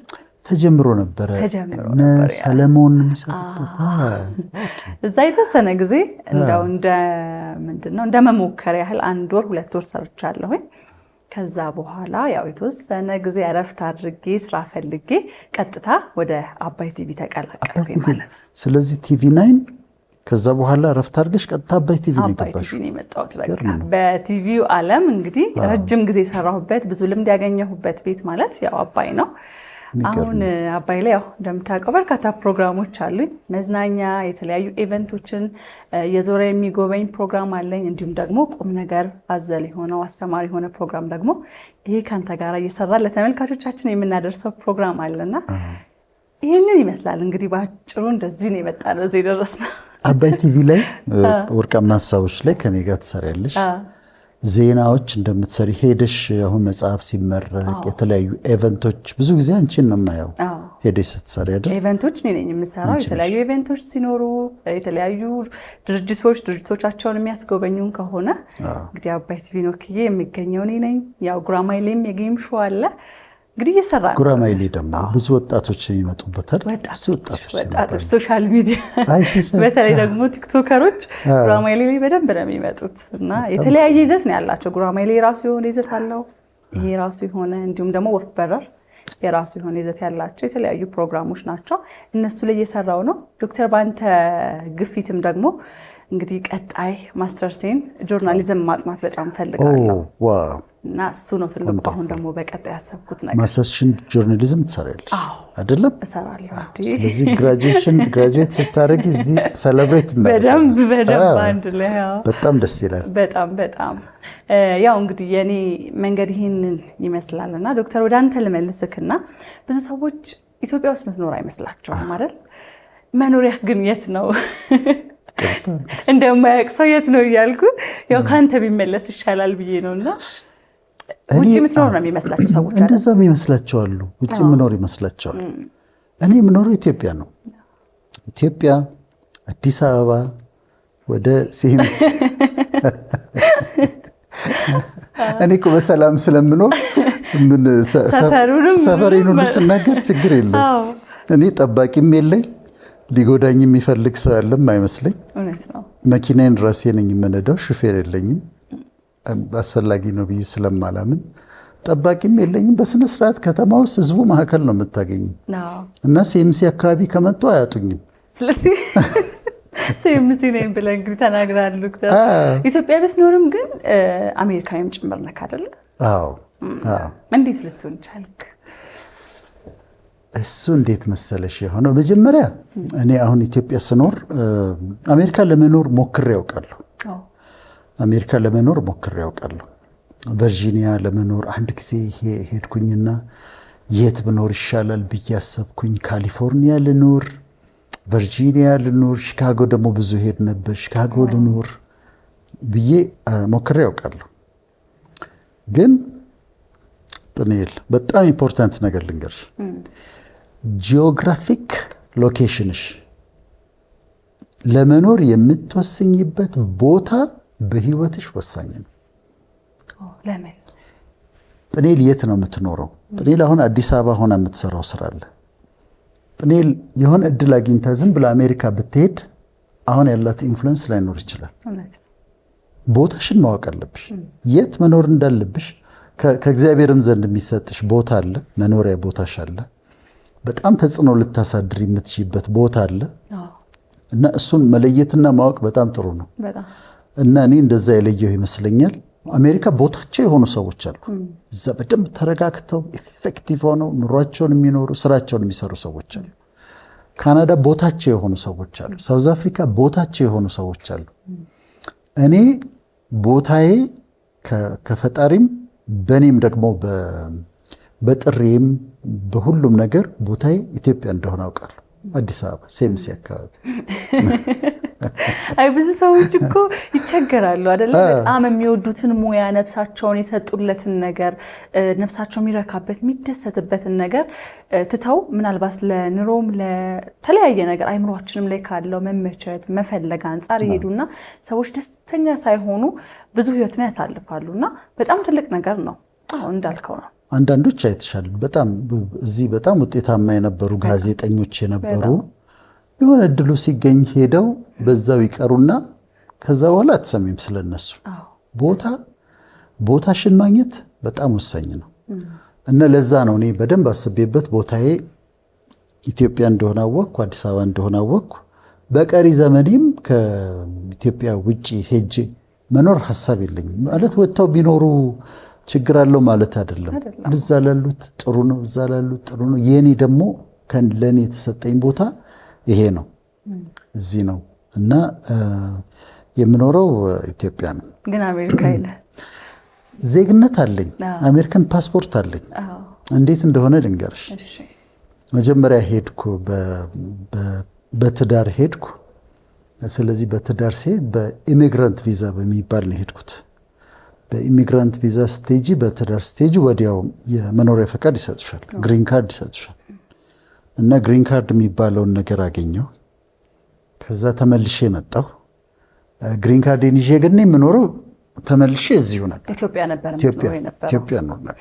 [SPEAKER 1] ተጀምሮ ነበር ሰለሞን የሚሰሩበት
[SPEAKER 2] እዛ የተወሰነ ጊዜ እንደው እንደ መሞከር ያህል 1 ወር 2 ወር ሰርቻለሁኝ። ከዛ በኋላ ያው የተወሰነ ጊዜ እረፍት አድርጌ ስራ ፈልጌ ቀጥታ ወደ አባይ ቲቪ ተቀላቀልኩኝ ማለት ነው።
[SPEAKER 1] ስለዚህ TV9 ከዛ በኋላ እረፍት አድርገሽ ቀጥታ አባይ ቲቪ ነው የገባሽው?
[SPEAKER 2] አባይ ቲቪ ነው የመጣሁት። በቃ በቲቪው ዓለም እንግዲህ ረጅም ጊዜ ሰራሁበት፣ ብዙ ልምድ ያገኘሁበት ቤት ማለት ያው አባይ ነው። አሁን አባይ ላይ ያው እንደምታውቀው በርካታ ፕሮግራሞች አሉኝ። መዝናኛ፣ የተለያዩ ኢቨንቶችን የዞረ የሚጎበኝ ፕሮግራም አለኝ። እንዲሁም ደግሞ ቁም ነገር አዘል የሆነው አስተማሪ የሆነ ፕሮግራም ደግሞ ይሄ ካንተ ጋር እየሰራ ለተመልካቾቻችን የምናደርሰው ፕሮግራም አለና ይሄንን ይመስላል እንግዲህ ባጭሩ። እንደዚህ ነው የመጣነው እዚህ ደረስነው።
[SPEAKER 1] አባይ ቲቪ ላይ ወርቃማ ሀሳቦች ላይ ከኔ ጋር ትሰሪያለሽ። ዜናዎች እንደምትሰሪ ሄደሽ አሁን መጽሐፍ ሲመረቅ የተለያዩ ኢቨንቶች ብዙ ጊዜ አንቺን ነው የማየው ሄደሽ ስትሰሪ አይደል?
[SPEAKER 2] ኢቨንቶች እኔ ነኝ የምሰራው። የተለያዩ ኢቨንቶች ሲኖሩ የተለያዩ ድርጅቶቻቸውን የሚያስጎበኙን ከሆነ እንግዲህ አባይ ቲቪ ነው ክዬ የሚገኘው እኔ ነኝ። ያው ጉራማይሌም የጌም ሾው አለ እንግዲህ እየሰራ ነው።
[SPEAKER 1] ጉራማይሌ ደግሞ ብዙ ወጣቶች የሚመጡበት አይደል?
[SPEAKER 2] ወጣቶች ሶሻል ሚዲያ በተለይ ደግሞ ቲክቶከሮች ጉራማይሌ ላይ በደንብ ነው የሚመጡት እና የተለያየ ይዘት ነው ያላቸው። ጉራማይሌ የራሱ የሆነ ይዘት አለው፣ ይሄ የራሱ የሆነ እንዲሁም ደግሞ ወፍ በረር የራሱ የሆነ ይዘት ያላቸው የተለያዩ ፕሮግራሞች ናቸው። እነሱ ላይ እየሰራው ነው። ዶክተር ባንተ ግፊትም ደግሞ እንግዲህ ቀጣይ ማስተርሴን ጆርናሊዝም ማጥናት በጣም ፈልጋለሁ እና እሱ ነው ትልቁ አሁን ደግሞ በቀጣይ ያሰብኩት ነገር።
[SPEAKER 1] ማስተርሽን ጆርናሊዝም ትሰሪያለሽ አይደለም?
[SPEAKER 2] እሰራለሁ።
[SPEAKER 1] ስለዚህ ግራጁዌት ስታደርጊ እዚህ ሴሌብሬት
[SPEAKER 2] በደንብ አንድ ላይ
[SPEAKER 1] በጣም ደስ ይላል።
[SPEAKER 2] በጣም ያው እንግዲህ የኔ መንገድ ይሄንን ይመስላልና ዶክተር ወደ አንተ ልመልስክና ብዙ ሰዎች ኢትዮጵያ ውስጥ ምትኖር አይመስላቸውም አይደል? መኖሪያ ግን የት ነው እንደማያውቅ ሰው የት ነው እያልኩ ያው ካንተ ቢመለስ ይሻላል ብዬ ነውና ውጪ ምትኖር ነው የሚመስላቸው ሰዎች አይደል?
[SPEAKER 1] እንደዛ የሚመስላቸው አሉ። ውጪ ምኖር ይመስላቸዋል። እኔ ምኖረው ኢትዮጵያ ነው። ኢትዮጵያ አዲስ አበባ ወደ ሲምስ እኔ እኮ በሰላም ስለምኖር ምን ሰፈሬን ሁሉ ስናገር ችግር የለም። እኔ ጠባቂም የለኝ፣ ሊጎዳኝ የሚፈልግ ሰው ያለም አይመስለኝ። መኪናዬን ራሴ ነኝ የምነዳው፣ ሹፌር የለኝም። አስፈላጊ ነው ብዬ ስለማላምን ጠባቂም የለኝም። በስነ ስርዓት ከተማ ውስጥ ህዝቡ መካከል ነው የምታገኝ እና ሲኤምሲ አካባቢ ከመጡ አያጡኝም።
[SPEAKER 2] ስለዚህ ሲኤምሲ ነኝ ብለህ እንግዲህ ተናግራል ዶክተር። ኢትዮጵያ ብትኖርም ግን አሜሪካዊም ጭምር ነህ አይደል?
[SPEAKER 1] አዎ።
[SPEAKER 2] እንዴት ልትሆን ቻልክ?
[SPEAKER 1] እሱ እንዴት መሰለሽ የሆነው፣ መጀመሪያ እኔ አሁን ኢትዮጵያ ስኖር አሜሪካ ለመኖር ሞክሬ ያውቃለሁ። ቨርጂኒያ ለመኖር አንድ ጊዜ ሄድኩኝና የት ብኖር ይሻላል ብዬ አሰብኩኝ። ካሊፎርኒያ ልኖር፣ ቨርጂኒያ ልኖር፣ ሺካጎ ደግሞ ብዙ ሄድ ነበር። ሺካጎ ልኖር ብዬ ሞክሬ ያውቃለሁ። ግን ጵንኤል በጣም ኢምፖርታንት ነገር ልንገርሽ፣ ጂኦግራፊክ ሎኬሽንሽ ለመኖር የምትወስኝበት ቦታ በህይወትሽ ወሳኝ ነው።
[SPEAKER 2] ለምን?
[SPEAKER 1] ጵንኤል የት ነው የምትኖረው? ጵንኤል አሁን አዲስ አበባ ሆና የምትሰራው ስራ አለ። ጵንኤል የሆነ እድል አግኝታ ዝም ብላ አሜሪካ ብትሄድ አሁን ያላት ኢንፍሉዌንስ ላይኖር ይችላል። ቦታሽን ማወቅ አለብሽ፣ የት መኖር እንዳለብሽ። ከእግዚአብሔርም ዘንድ የሚሰጥሽ ቦታ አለ፣ መኖሪያ ቦታሽ አለ። በጣም ተጽዕኖ ልታሳድር የምትችይበት ቦታ አለ እና እሱን መለየትና ማወቅ በጣም ጥሩ ነው። እና እኔ እንደዛ የለየው ይመስለኛል። አሜሪካ ቦታቸው የሆኑ ሰዎች አሉ፣ እዛ በደንብ ተረጋግተው ኢፌክቲቭ ሆነው ኑሯቸውን የሚኖሩ ስራቸውን የሚሰሩ ሰዎች አሉ። ካናዳ ቦታቸው የሆኑ ሰዎች አሉ። ሳውዝ አፍሪካ ቦታቸው የሆኑ ሰዎች አሉ። እኔ ቦታዬ ከፈጣሪም በእኔም ደግሞ በጥሬም በሁሉም ነገር ቦታዬ ኢትዮጵያ እንደሆነ አውቃለሁ። አዲስ አበባ ሴምሲ አካባቢ።
[SPEAKER 2] አይ ብዙ ሰዎች እኮ ይቸገራሉ አይደል? በጣም የሚወዱትን ሙያ ነፍሳቸውን የሰጡለትን ነገር ነፍሳቸው የሚረካበት የሚደሰትበትን ነገር ትተው ምናልባት ለኑሮም ለተለያየ ነገር አይምሮአችንም ላይ ካለው መመቸት መፈለግ አንፃር ይሄዱና ሰዎች ደስተኛ ሳይሆኑ ብዙ ህይወትን ያሳልፋሉና በጣም ትልቅ ነገር ነው እንዳልከው ነው።
[SPEAKER 1] አንዳንዶች አይተሻል በጣም እዚህ በጣም ውጤታማ የነበሩ ጋዜጠኞች የነበሩ የሆነ እድሉ ሲገኝ ሄደው በዛው ይቀሩና ከዛ በኋላ አትሰሚም ስለነሱ። ቦታሽን ማግኘት በጣም ወሳኝ ነው እና ለዛ ነው እኔ በደንብ አስቤበት ቦታዬ ኢትዮጵያ እንደሆነ አወቅኩ፣ አዲስ አበባ እንደሆነ አወቅኩ። በቀሪ ዘመኔም ከኢትዮጵያ ውጪ ሄጄ መኖር ሐሳብ የለኝም። ማለት ወጥተው ቢኖሩ ችግር አለው ማለት አይደለም። እዛ ላሉት ጥሩ ነው፣ እዛ ላሉት ጥሩ ነው። የኔ ደግሞ ለኔ የተሰጠኝ ቦታ ይሄ ነው፣ እዚህ ነው እና የምኖረው ኢትዮጵያ ነው።
[SPEAKER 2] ግን አሜሪካ ይላል
[SPEAKER 1] ዜግነት አለኝ፣ አሜሪካን ፓስፖርት አለኝ። እንዴት እንደሆነ ልንገርሽ። መጀመሪያ ሄድኩ፣ በትዳር ሄድኩ። ስለዚህ በትዳር ሲሄድ በኢሚግራንት ቪዛ በሚባል ነው ሄድኩት። በኢሚግራንት ቪዛ ስቴጂ በትዳር ስቴጂ ወዲያው የመኖሪያ ፈቃድ ይሰጡሻል፣ ግሪን ካርድ ይሰጡሻል። እና ግሪን ካርድ የሚባለውን ነገር አገኘው። ከዛ ተመልሼ መጣሁ። ግሪን ካርድን ይዤ ግን የምኖረው ተመልሼ እዚሁ ነበር፣
[SPEAKER 2] ኢትዮጵያ ነበር።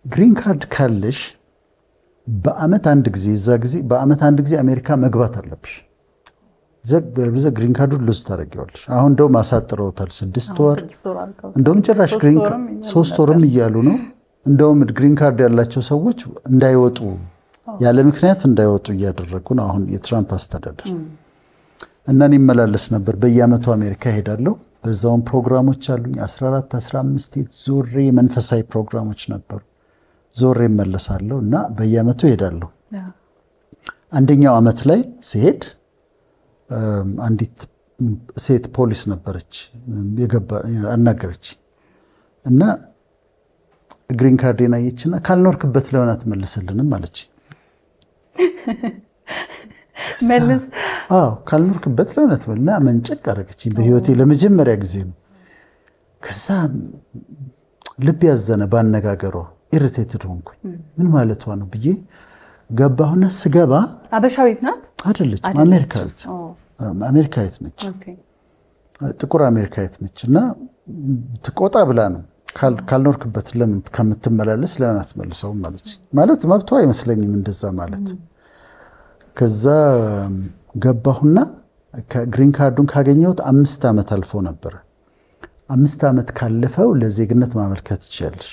[SPEAKER 1] ግሪን ካርድ ካለሽ በአመት አንድ ጊዜ እዛ ጊዜ በአመት አንድ ጊዜ አሜሪካ መግባት አለብሽ። በዛ ግሪን ካርዱን ሉዝ ታደርጊዋለሽ። አሁን እንደውም አሳጥረውታል፣ 6 ወር እንደውም ጭራሽ 3 ወርም እያሉ ነው። እንደውም ግሪን ካርድ ያላቸው ሰዎች እንዳይወጡ ያለ ምክንያት እንዳይወጡ እያደረጉ ነው አሁን የትራምፕ አስተዳደር። እና እኔ እመላለስ ነበር፣ በየአመቱ አሜሪካ ሄዳለሁ። በዛውም ፕሮግራሞች አሉኝ 14 15 ዞሬ መንፈሳዊ ፕሮግራሞች ነበሩ። ዞሬ እመለሳለሁ እና በየአመቱ ሄዳለሁ። አንደኛው አመት ላይ ሲሄድ አንዲት ሴት ፖሊስ ነበረች፣ አናገረች እና ግሪን ካርዴን አየችና ካልኖርክበት ለምን አትመልስልንም አለች።
[SPEAKER 2] መልስ
[SPEAKER 1] ካልኖርክበት ለምን አትመልስና መንጨቅ አደረገች። በህይወቴ ለመጀመሪያ ጊዜ ነው። ከዛ ልብ ያዘነ ባነጋገሯ፣ ኢሪቴትድ ሆንኩኝ። ምን ማለቷ ነው ብዬ ገባሁና ስገባ
[SPEAKER 2] አበሻዊት ናት
[SPEAKER 1] አይደለች፣ አሜሪካዊት ነች፣ ጥቁር አሜሪካዊት ነች። እና ትቆጣ ብላ ነው ካልኖርክበት ለምን ከምትመላለስ ለምን አትመልሰውም ማለት መብቷ አይመስለኝም እንደዛ ማለት። ከዛ ገባሁና ከግሪን ካርዱን ካገኘሁት 5 ዓመት አልፎ ነበር። 5 ዓመት ካለፈው ለዜግነት ማመልከት ይችላልሽ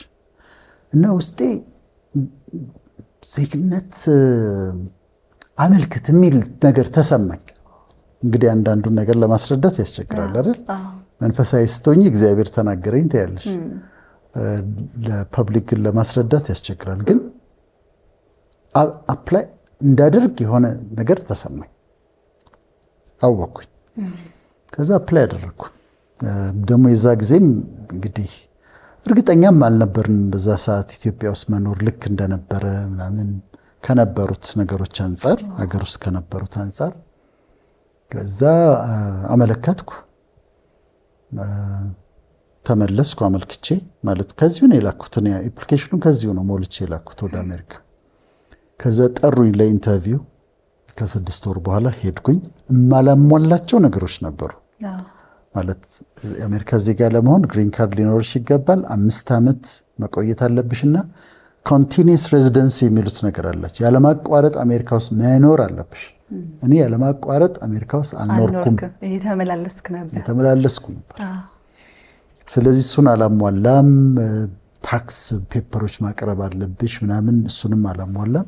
[SPEAKER 1] እና ውስጤ ዜግነት አመልክት የሚል ነገር ተሰማኝ። እንግዲህ አንዳንዱን ነገር ለማስረዳት ያስቸግራል አይደል? መንፈሳዊ ስትሆኚ እግዚአብሔር ተናገረኝ ትያለሽ። ለፐብሊክ ግን ለማስረዳት ያስቸግራል። ግን አፕላይ እንዳደርግ የሆነ ነገር ተሰማኝ፣ አወቅኩኝ። ከዛ አፕላይ አደረግኩ። ደግሞ የዛ ጊዜም እንግዲህ እርግጠኛም አልነበርንም በዛ ሰዓት ኢትዮጵያ ውስጥ መኖር ልክ እንደነበረ ምናምን ከነበሩት ነገሮች አንጻር፣ ሀገር ውስጥ ከነበሩት አንጻር። ከዛ አመለከትኩ፣ ተመለስኩ። አመልክቼ ማለት ከዚሁ ነው የላኩት፣ አፕሊኬሽኑን ከዚሁ ነው ሞልቼ የላኩት ወደ አሜሪካ። ከዛ ጠሩኝ ለኢንተርቪው። ከ6 ወር በኋላ ሄድኩኝ። የማላሟላቸው ነገሮች ነበሩ። ማለት የአሜሪካ ዜጋ ለመሆን ግሪን ካርድ ሊኖርሽ ይገባል፣ 5 ዓመት መቆየት አለብሽና ኮንቲኒየስ ሬዚደንሲ የሚሉት ነገር አላቸው። ያለማቋረጥ አሜሪካ ውስጥ መኖር አለብሽ። እኔ ያለማቋረጥ አሜሪካ ውስጥ አልኖርኩም፣ የተመላለስኩ ነበር። ስለዚህ እሱን አላሟላም። ታክስ ፔፐሮች ማቅረብ አለብሽ ምናምን፣ እሱንም አላሟላም።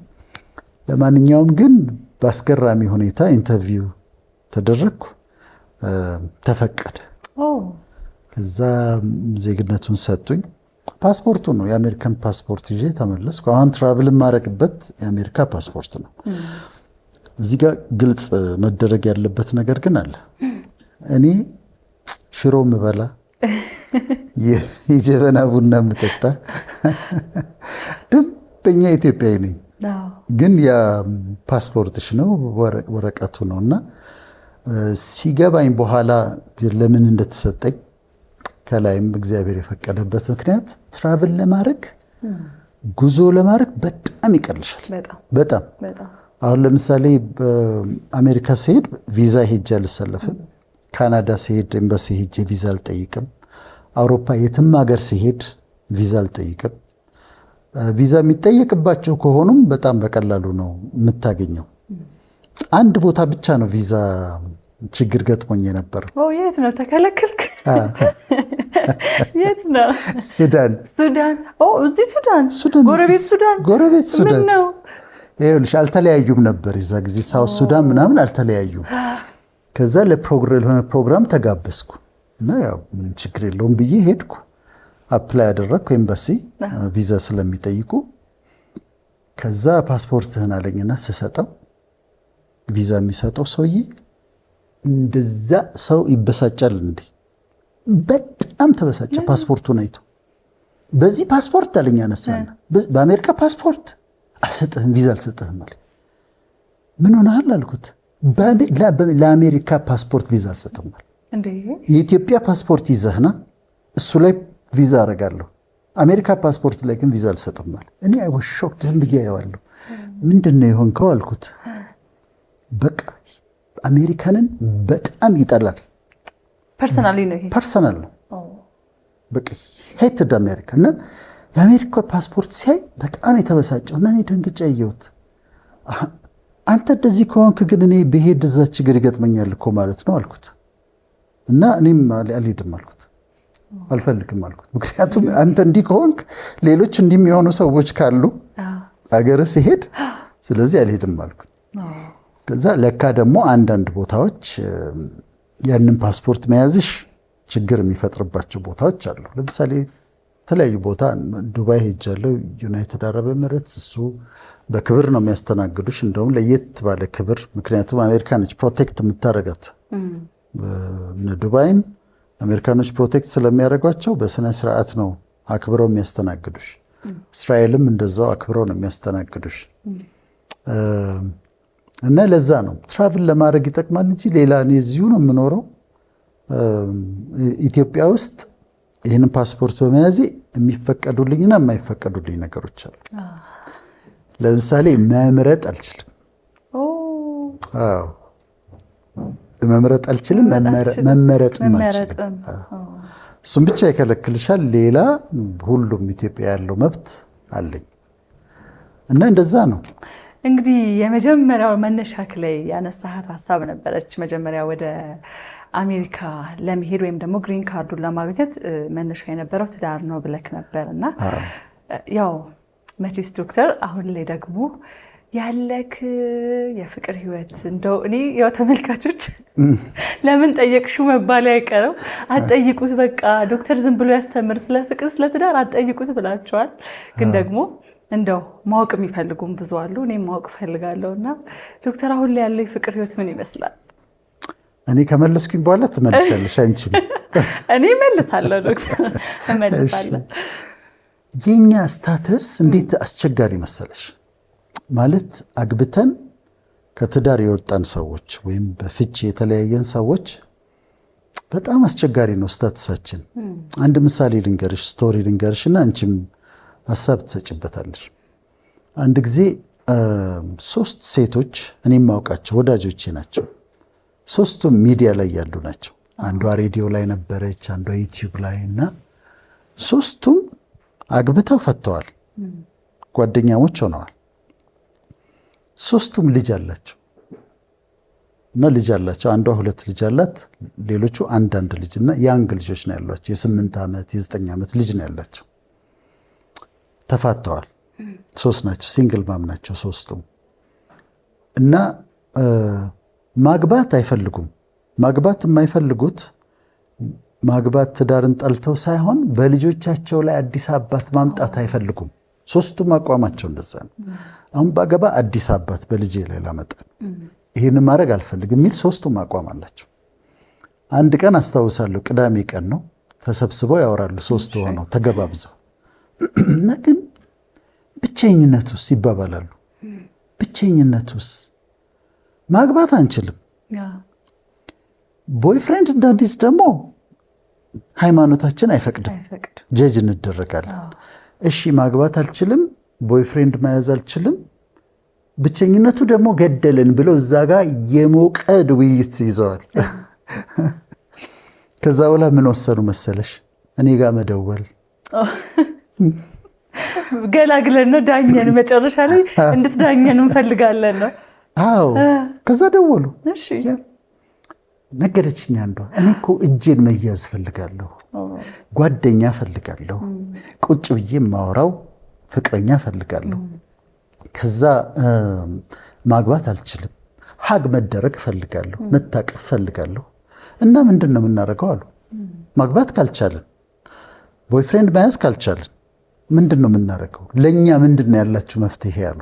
[SPEAKER 1] ለማንኛውም ግን በአስገራሚ ሁኔታ ኢንተርቪው ተደረግኩ፣ ተፈቀደ። ከዛ ዜግነቱን ሰጡኝ። ፓስፖርቱ ነው የአሜሪካን ፓስፖርት ይዤ ተመለስኩ። አሁን ትራቭል የማደርግበት የአሜሪካ ፓስፖርት ነው። እዚህ ጋር ግልጽ መደረግ ያለበት ነገር ግን አለ። እኔ ሽሮ ምበላ፣ የጀበና ቡና ምጠጣ ደንበኛ ኢትዮጵያዊ ነኝ። ግን ያ ፓስፖርትሽ ነው ወረቀቱ ነው እና ሲገባኝ በኋላ ለምን እንደተሰጠኝ ከላይም እግዚአብሔር የፈቀደበት ምክንያት ትራቭል ለማድረግ ጉዞ ለማድረግ በጣም ይቀልሻል። በጣም አሁን ለምሳሌ በአሜሪካ ሲሄድ ቪዛ ሄጄ አልሰለፍም። ካናዳ ሲሄድ ኤምባሲ ሄጄ ቪዛ አልጠይቅም። አውሮፓ የትም ሀገር ሲሄድ ቪዛ አልጠይቅም። ቪዛ የሚጠየቅባቸው ከሆኑም በጣም በቀላሉ ነው የምታገኘው። አንድ ቦታ ብቻ ነው ቪዛ ችግር ገጥሞኝ የነበረው።
[SPEAKER 2] የት ነው ተከለከልክ? የት ነው?
[SPEAKER 1] ሱዳን።
[SPEAKER 2] እዚህ ሱዳን? ጎረቤት ሱዳን ነው።
[SPEAKER 1] ይኸውልሽ አልተለያዩም ነበር የዛ ጊዜ ሳውት ሱዳን ምናምን አልተለያዩም። ከዛ ለሆነ ፕሮግራም ተጋበዝኩ እና ያው ምን ችግር የለውም ብዬ ሄድኩ። አፕላይ ያደረግኩ ኤምባሲ ቪዛ ስለሚጠይቁ። ከዛ ፓስፖርትህን አለኝና ስሰጠው ቪዛ የሚሰጠው ሰውዬ እንደዛ ሰው ይበሳጫል እንዴ? በጣም ተበሳጨ። ፓስፖርቱን አይቶ በዚህ ፓስፖርት አለኝ አነሳና፣ በአሜሪካ ፓስፖርት አልሰጥህም፣ ቪዛ አልሰጥህም አለኝ። ምን ሆነሃል አልኩት። ለአሜሪካ ፓስፖርት ቪዛ አልሰጥም አለ። የኢትዮጵያ ፓስፖርት ይዘህና እሱ ላይ ቪዛ አደርጋለሁ፣ አሜሪካ ፓስፖርት ላይ ግን ቪዛ አልሰጥም አለ። እኔ ሾክ ዝም ብዬ አየዋለሁ። ምንድን ነው የሆንከው አልኩት። በቃ አሜሪካንን በጣም ይጠላል። ፐርሰናል ነው በቃ ሄትድ አሜሪካ እና የአሜሪካ ፓስፖርት ሲያይ በጣም የተበሳጨው እና እኔ ደንግጬ አየሁት። አንተ እንደዚህ ከሆንክ ግን እኔ ብሄድ እዛ ችግር ይገጥመኛል እኮ ማለት ነው አልኩት። እና እኔም አልሄድም አልኩት፣ አልፈልግም አልኩት። ምክንያቱም አንተ እንዲህ ከሆንክ ሌሎች እንዲህ የሚሆኑ ሰዎች ካሉ አገርህ ሲሄድ፣ ስለዚህ አልሄድም አልኩት። ከዛ ለካ ደግሞ አንዳንድ ቦታዎች ያንን ፓስፖርት መያዝሽ ችግር የሚፈጥርባቸው ቦታዎች አሉ። ለምሳሌ የተለያዩ ቦታ ዱባይ ሄጃለሁ፣ ዩናይትድ አረብ ኤሚሬትስ፣ እሱ በክብር ነው የሚያስተናግዱሽ፣ እንደውም ለየት ባለ ክብር። ምክንያቱም አሜሪካኖች ፕሮቴክት የምታረጋት ዱባይን አሜሪካኖች ፕሮቴክት ስለሚያደርጓቸው በስነ ስርዓት ነው አክብረው የሚያስተናግዱሽ። እስራኤልም እንደዛው አክብረው ነው የሚያስተናግዱሽ። እና ለዛ ነው ትራቭል ለማድረግ ይጠቅማል እንጂ ሌላ እኔ እዚሁ ነው የምኖረው ኢትዮጵያ ውስጥ ይህንን ፓስፖርት በመያዜ የሚፈቀዱልኝና የማይፈቀዱልኝ ነገሮች አሉ። ለምሳሌ መምረጥ አልችልም። መምረጥ አልችልም፣ መመረጥም አልችልም። እሱም ብቻ ይከለክልሻል። ሌላ ሁሉም ኢትዮጵያ ያለው መብት አለኝ እና እንደዛ ነው።
[SPEAKER 2] እንግዲህ የመጀመሪያው መነሻክ ላይ ያነሳሃት ሀሳብ ነበረች። መጀመሪያ ወደ አሜሪካ ለመሄድ ወይም ደግሞ ግሪን ካርዱን ለማግኘት መነሻ የነበረው ትዳር ነው ብለክ ነበር እና ያው መቼስ ዶክተር አሁን ላይ ደግሞ ያለክ የፍቅር ህይወት እንደው እኔ ያው ተመልካቾች ለምን ጠየቅሽው መባል አይቀርም። አትጠይቁት፣ በቃ ዶክተር ዝም ብሎ ያስተምር ስለ ፍቅር ስለ ትዳር አትጠይቁት ብላችኋል። ግን ደግሞ እንደው ማወቅ የሚፈልጉም ብዙ አሉ። እኔም ማወቅ ፈልጋለሁና ዶክተር አሁን ላይ ያለው የፍቅር ህይወት ምን ይመስላል?
[SPEAKER 1] እኔ ከመለስኩኝ በኋላ ትመልሻለሽ አንቺ።
[SPEAKER 2] እኔ እመልሳለሁ ዶክተር እመልሳለሁ።
[SPEAKER 1] የኛ ስታተስ እንዴት አስቸጋሪ መሰለሽ? ማለት አግብተን ከትዳር የወጣን ሰዎች ወይም በፍቺ የተለያየን ሰዎች በጣም አስቸጋሪ ነው ስታተሳችን። አንድ ምሳሌ ልንገርሽ፣ ስቶሪ ልንገርሽና አንቺም ሀሳብ ትሰጭበታለሽ። አንድ ጊዜ 3 ሴቶች እኔም ማውቃቸው ወዳጆቼ ናቸው። 3ቱም ሚዲያ ላይ ያሉ ናቸው። አንዷ ሬዲዮ ላይ ነበረች፣ አንዷ ዩቲዩብ ላይ እና 3ቱም አግብተው ፈተዋል፣ ጓደኛሞች ሆነዋል። 3ቱም ልጅ አላቸው። እና ልጅ አላቸው። አንዷ 2 ልጅ አላት፣ ሌሎቹ አንድ ልጅና ያንግ ልጆች ነው ያሏቸው። የ8 ዓመት የ9 ዓመት ልጅ ነው ያላቸው። ተፋተዋል። 3 ናቸው፣ ሲንግል ማም ናቸው 3ቱም። እና ማግባት አይፈልጉም። ማግባት የማይፈልጉት ማግባት ትዳርን ጠልተው ሳይሆን በልጆቻቸው ላይ አዲስ አባት ማምጣት አይፈልጉም። 3ቱም አቋማቸው እንደዛ ነው። አሁን ባገባ አዲስ አባት በልጄ ላይ ላመጣ ይህን ማድረግ አልፈልግም የሚል 3ቱም አቋም አላቸው። አንድ ቀን አስታውሳለሁ፣ ቅዳሜ ቀን ነው፣ ተሰብስበው ያወራሉ 3 ሆነው ተገባብዘው እና ግን ብቸኝነቱስ ይባባላሉ። ብቸኝነቱስ ማግባት አንችልም፣ ቦይፍሬንድ እንዳዲስ ደግሞ ሃይማኖታችን አይፈቅድም፣ ጀጅ እንደረጋለን። እሺ ማግባት አልችልም፣ ቦይፍሬንድ መያዝ አልችልም፣ ብቸኝነቱ ደግሞ ገደለን ብለው እዛ ጋር የሞቀ ውይይት ይዘዋል። ከዛ በኋላ ምን ወሰኑ መሰለሽ? እኔ ጋር መደወል
[SPEAKER 2] ገላግለን ነው ዳኘን፣ መጨረሻ ላይ እንድትዳኘን እንፈልጋለን ነው።
[SPEAKER 1] አዎ ከዛ ደወሉ።
[SPEAKER 2] እሺ
[SPEAKER 1] ነገረችኝ አንዷ፣ እኔ እኮ እጄን መያዝ ፈልጋለሁ፣ ጓደኛ ፈልጋለሁ፣ ቁጭ ብዬ የማወራው ፍቅረኛ ፈልጋለሁ። ከዛ ማግባት አልችልም፣ ሀግ መደረግ ፈልጋለሁ፣ መታቀፍ ፈልጋለሁ። እና ምንድን ነው የምናደርገው አሉ። ማግባት ካልቻለን፣ ቦይፍሬንድ መያዝ ካልቻለን ምንድን ነው የምናደርገው? ለእኛ ምንድን ነው ያላችሁ መፍትሄ አሉ።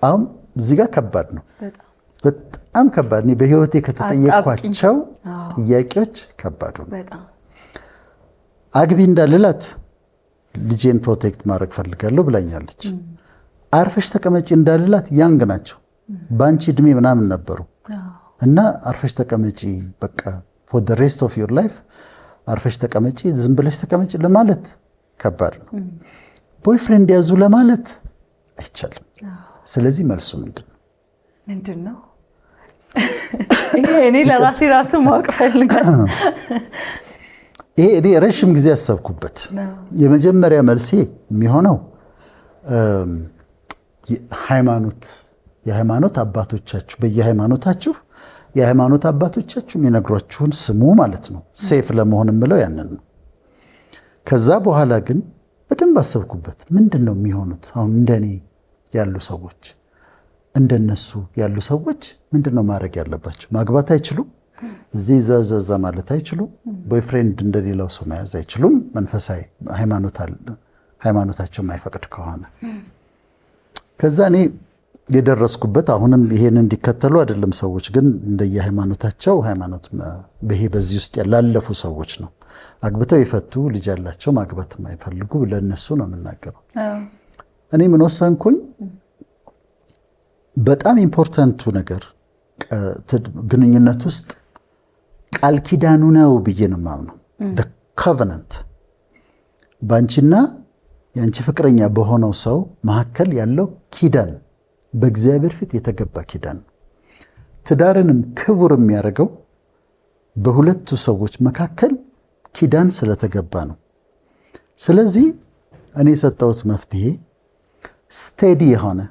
[SPEAKER 1] አሁን እዚህ ጋር ከባድ ነው፣ በጣም ከባድ። እኔ በህይወቴ ከተጠየቅኳቸው ጥያቄዎች ከባዱ ነው። አግቢ እንዳልላት ልጄን ፕሮቴክት ማድረግ ፈልጋለሁ ብላኛለች። አርፈሽ ተቀመጪ እንዳልላት ያንግ ናቸው፣ በአንቺ እድሜ ምናምን ነበሩ። እና አርፈሽ ተቀመጪ በቃ for the rest of your life አርፈሽ ተቀመጪ፣ ዝም ብለሽ ተቀመጪ ለማለት ከባድ ነው። ቦይፍሬንድ ያዙ ለማለት አይቻልም። ስለዚህ መልሱ ምንድን ነው?
[SPEAKER 2] እኔ ለራሴ ራሱ ማወቅ ፈልጋለሁ።
[SPEAKER 1] ይሄ እኔ ረጅም ጊዜ ያሰብኩበት የመጀመሪያ መልሴ የሚሆነው የሃይማኖት አባቶቻችሁ በየሃይማኖታችሁ የሃይማኖት አባቶቻችሁ የሚነግሯችሁን ስሙ ማለት ነው። ሴፍ ለመሆን የምለው ያንን ነው። ከዛ በኋላ ግን በደንብ አሰብኩበት። ምንድን ነው የሚሆኑት? አሁን እንደኔ ያሉ ሰዎች እንደነሱ ያሉ ሰዎች ምንድን ነው ማድረግ ያለባቸው? ማግባት አይችሉም፣ እዚህ ዛዛዛ ማለት አይችሉም፣ ቦይፍሬንድ እንደሌላው ሰው መያዝ አይችሉም፣ መንፈሳዊ ሃይማኖታቸው የማይፈቅድ ከሆነ። ከዛ እኔ የደረስኩበት አሁንም ይሄን እንዲከተሉ አይደለም ሰዎች፣ ግን እንደየሃይማኖታቸው ሃይማኖት በዚህ ውስጥ ያላለፉ ሰዎች ነው። አግብተው የፈቱ ልጅ ያላቸው ማግባት የማይፈልጉ ለነሱ ነው የምናገረው። እኔ ምን ወሰንኩኝ? በጣም ኢምፖርታንቱ ነገር ግንኙነት ውስጥ ቃል ኪዳኑ ነው ብዬ ነው የማምነው። the covenant ባንቺና የአንቺ ፍቅረኛ በሆነው ሰው መካከል ያለው ኪዳን በእግዚአብሔር ፊት የተገባ ኪዳን ነው። ትዳርንም ክቡር የሚያደርገው በሁለቱ ሰዎች መካከል ኪዳን ስለተገባ ነው። ስለዚህ እኔ የሰጠሁት መፍትሄ ስቴዲ የሆነ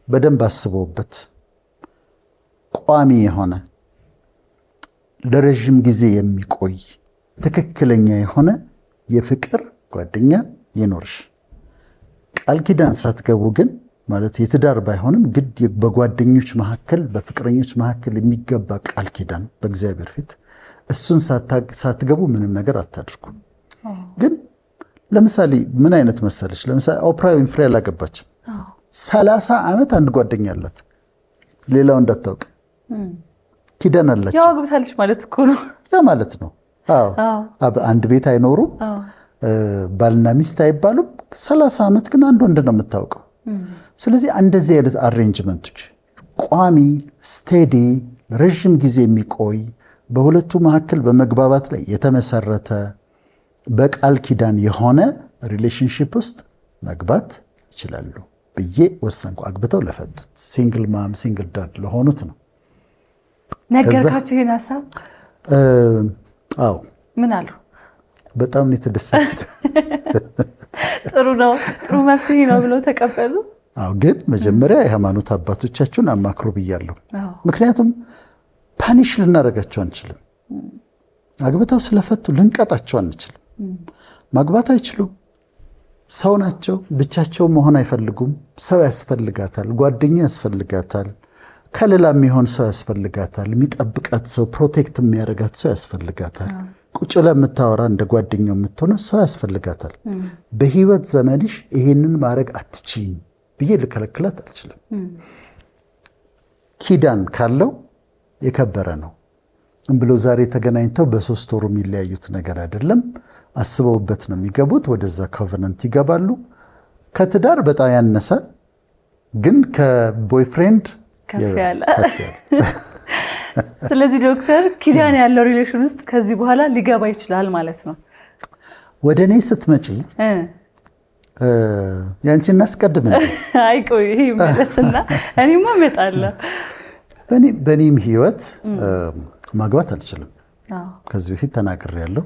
[SPEAKER 1] በደንብ አስበውበት ቋሚ የሆነ ለረጅም ጊዜ የሚቆይ ትክክለኛ የሆነ የፍቅር ጓደኛ ይኖርሽ። ቃል ኪዳን ሳትገቡ ግን ማለት የትዳር ባይሆንም ግድ በጓደኞች መካከል በፍቅረኞች መካከል የሚገባ ቃል ኪዳን በእግዚአብሔር ፊት እሱን ሳትገቡ ምንም ነገር አታድርጉ። ግን ለምሳሌ ምን አይነት መሰለች? ለምሳሌ ኦፕራ ዊንፍሪ አላገባችም። 30 ዓመት አንድ ጓደኛ አላት፣ ሌላው እንዳታውቅ ኪዳን አላቸው።
[SPEAKER 2] ያው አግብታለች ማለት እኮ ነው።
[SPEAKER 1] ያ ማለት ነው። አዎ አንድ ቤት አይኖሩም፣ ባልና ሚስት አይባሉም። 30 ዓመት ግን አንድ ወንድ ነው የምታውቀው። ስለዚህ እንደዚህ አይነት አሬንጅመንቶች ቋሚ ስቴዲ ረጅም ጊዜ የሚቆይ በሁለቱ መካከል በመግባባት ላይ የተመሰረተ በቃል ኪዳን የሆነ ሪሌሽንሺፕ ውስጥ መግባት ይችላሉ ብዬ ወሰንኩ። አግብተው ለፈቱት ሲንግል ማም ሲንግል ዳድ ለሆኑት ነው
[SPEAKER 2] ነገርካችሁ ይሄን ሐሳብ?
[SPEAKER 1] አዎ።
[SPEAKER 2] ምን አሉ?
[SPEAKER 1] በጣም ነው የተደሰቱት።
[SPEAKER 2] ጥሩ ነው፣ ጥሩ መፍትሄ ነው ብለው ተቀበሉ።
[SPEAKER 1] አዎ ግን መጀመሪያ የሃይማኖት አባቶቻችሁን አማክሩ ብያለሁ። ምክንያቱም ፓኒሽ ልናደርጋቸው አንችልም። አግብተው ስለፈቱ ልንቀጣቸው አንችልም። ማግባት አይችሉም። ሰው ናቸው። ብቻቸው መሆን አይፈልጉም። ሰው ያስፈልጋታል፣ ጓደኛ ያስፈልጋታል፣ ከሌላ የሚሆን ሰው ያስፈልጋታል፣ የሚጠብቃት ሰው፣ ፕሮቴክት የሚያደርጋት ሰው ያስፈልጋታል። ቁጭ ብላ የምታወራ እንደ ጓደኛው የምትሆነው ሰው ያስፈልጋታል። በህይወት ዘመንሽ ይሄንን ማድረግ አትችይም ብዬ ልከለክላት አልችልም። ኪዳን ካለው የከበረ ነው ብሎ ዛሬ ተገናኝተው በ3 ወሩ የሚለያዩት ነገር አይደለም። አስበውበት ነው የሚገቡት። ወደዛ ኮቨነንት ይገባሉ። ከትዳር በጣም ያነሰ ግን ከቦይፍሬንድ
[SPEAKER 2] ከፍ ያለ። ስለዚህ ዶክተር ኪዳን ያለው ሪሌሽን ውስጥ ከዚህ በኋላ ሊገባ ይችላል ማለት ነው።
[SPEAKER 1] ወደ እኔ ስትመጪ ያንቺን እናስቀድም እንዴ?
[SPEAKER 2] አይ ቆይ ይሄ መለስና እኔማ እመጣለሁ።
[SPEAKER 1] በእኔም ህይወት ማግባት አልችልም። ከዚህ በፊት ተናግሬያለሁ።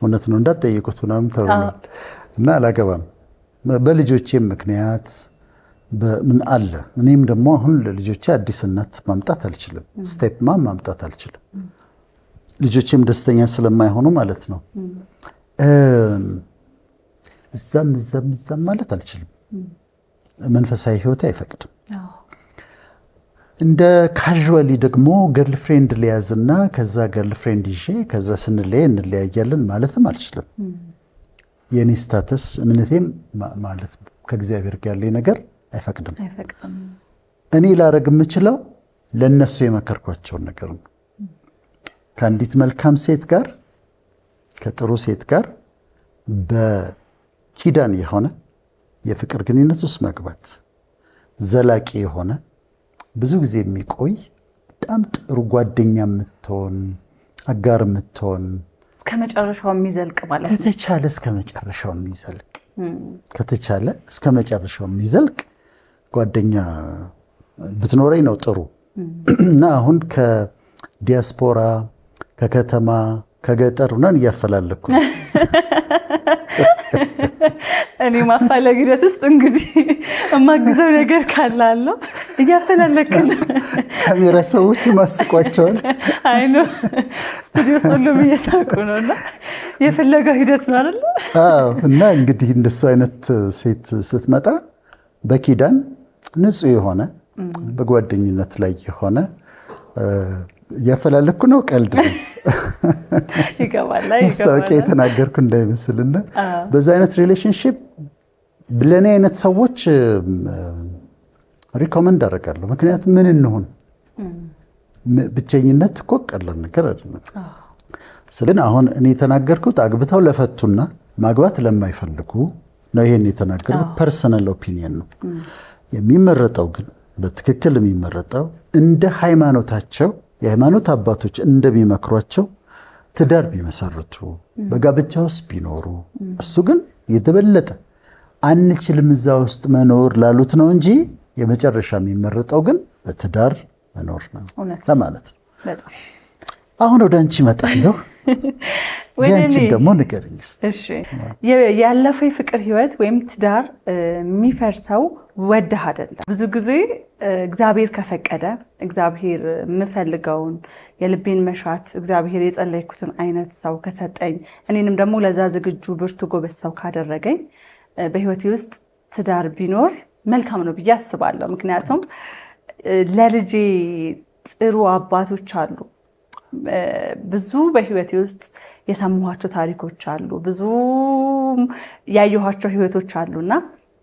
[SPEAKER 1] እውነት ነው እንዳትጠይቁት ምናምን ተብሏል እና አላገባም። በልጆቼም ምክንያት ምን አለ። እኔም ደግሞ አሁን ለልጆቼ አዲስ እናት ማምጣት አልችልም። ስቴፕ ማምጣት አልችልም። ልጆቼም ደስተኛ ስለማይሆኑ ማለት ነው። እዛም ማለት አልችልም። መንፈሳዊ ህይወት አይፈቅድም። እንደ ካዥዋሊ ደግሞ ገርል ፍሬንድ ሊያዝና ከዛ ገርል ፍሬንድ ይዤ ከዛ ስንለያይ እንለያያለን ማለትም አልችልም። የኔ ስታተስ እምነቴም ማለት ከእግዚአብሔር ጋር ያለኝ ነገር አይፈቅድም። እኔ ላረግ የምችለው ለነሱ የመከርኳቸውን ነገር ነው። ከአንዲት መልካም ሴት ጋር ከጥሩ ሴት ጋር በኪዳን የሆነ የፍቅር ግንኙነት ውስጥ መግባት ዘላቂ የሆነ ብዙ ጊዜ የሚቆይ በጣም ጥሩ ጓደኛ የምትሆን አጋር የምትሆን
[SPEAKER 2] እስከ መጨረሻው የሚዘልቅ ማለት ነው።
[SPEAKER 1] ከተቻለ እስከ መጨረሻው የሚዘልቅ ከተቻለ እስከ መጨረሻው የሚዘልቅ ጓደኛ ብትኖረኝ ነው ጥሩ። እና አሁን ከዲያስፖራ ከከተማ ከገጠር ነን እያፈላለኩ
[SPEAKER 2] እኔ ማፋለግ ሂደት ውስጥ እንግዲህ የማግዘው ነገር ካላለው እያፈላለክ ነው።
[SPEAKER 1] ካሜራ ሰዎች ማስቋቸዋል።
[SPEAKER 2] አይ ነው ስቱዲዮ ውስጥ ሁሉም እየሳቁ ነው። እና የፍለጋ ሂደት ነው አይደል?
[SPEAKER 1] አዎ። እና እንግዲህ እንደሱ አይነት ሴት ስትመጣ በኪዳን ንጹህ የሆነ በጓደኝነት ላይ የሆነ እያፈላለኩ ነው። ቀልድ ነው።
[SPEAKER 2] ይገባል።
[SPEAKER 1] ማስታወቂያ የተናገርኩ እንዳይመስልና በዛ አይነት ሪሌሽንሺፕ ለኔ አይነት ሰዎች ሪኮመንድ አደርጋለሁ። ምክንያቱም ምን እንሆን ብቸኝነት እኮ ቀላል ነገር አይደለም። ስለዚህ አሁን እኔ የተናገርኩት አግብተው ለፈቱና ማግባት ለማይፈልጉ ነው። ይሄን የተናገርኩት ፐርሰናል ኦፒኒየን ነው። የሚመረጠው ግን በትክክል የሚመረጠው እንደ ሃይማኖታቸው የሃይማኖት አባቶች እንደሚመክሯቸው ትዳር ቢመሰርቱ በጋብቻ ውስጥ ቢኖሩ፣ እሱ ግን የተበለጠ አንችልም እዛ ውስጥ መኖር ላሉት ነው እንጂ የመጨረሻ የሚመረጠው ግን በትዳር መኖር ነው ለማለት ነው። አሁን ወደ አንቺ እመጣለሁ። ያንቺን ደግሞ ንገሪኝ እስቲ።
[SPEAKER 2] እሺ፣ ያለፈው የፍቅር ህይወት ወይም ትዳር የሚፈርሰው ወደህ አይደለም። ብዙ ጊዜ እግዚአብሔር ከፈቀደ እግዚአብሔር የምፈልገውን የልቤን መሻት እግዚአብሔር የጸለይኩትን አይነት ሰው ከሰጠኝ እኔንም ደግሞ ለዛ ዝግጁ ብርቱ ጎበዝ ሰው ካደረገኝ በህይወቴ ውስጥ ትዳር ቢኖር መልካም ነው ብዬ አስባለሁ። ምክንያቱም ለልጄ ጥሩ አባቶች አሉ። ብዙ በህይወቴ ውስጥ የሰማኋቸው ታሪኮች አሉ። ብዙ ያየኋቸው ህይወቶች አሉና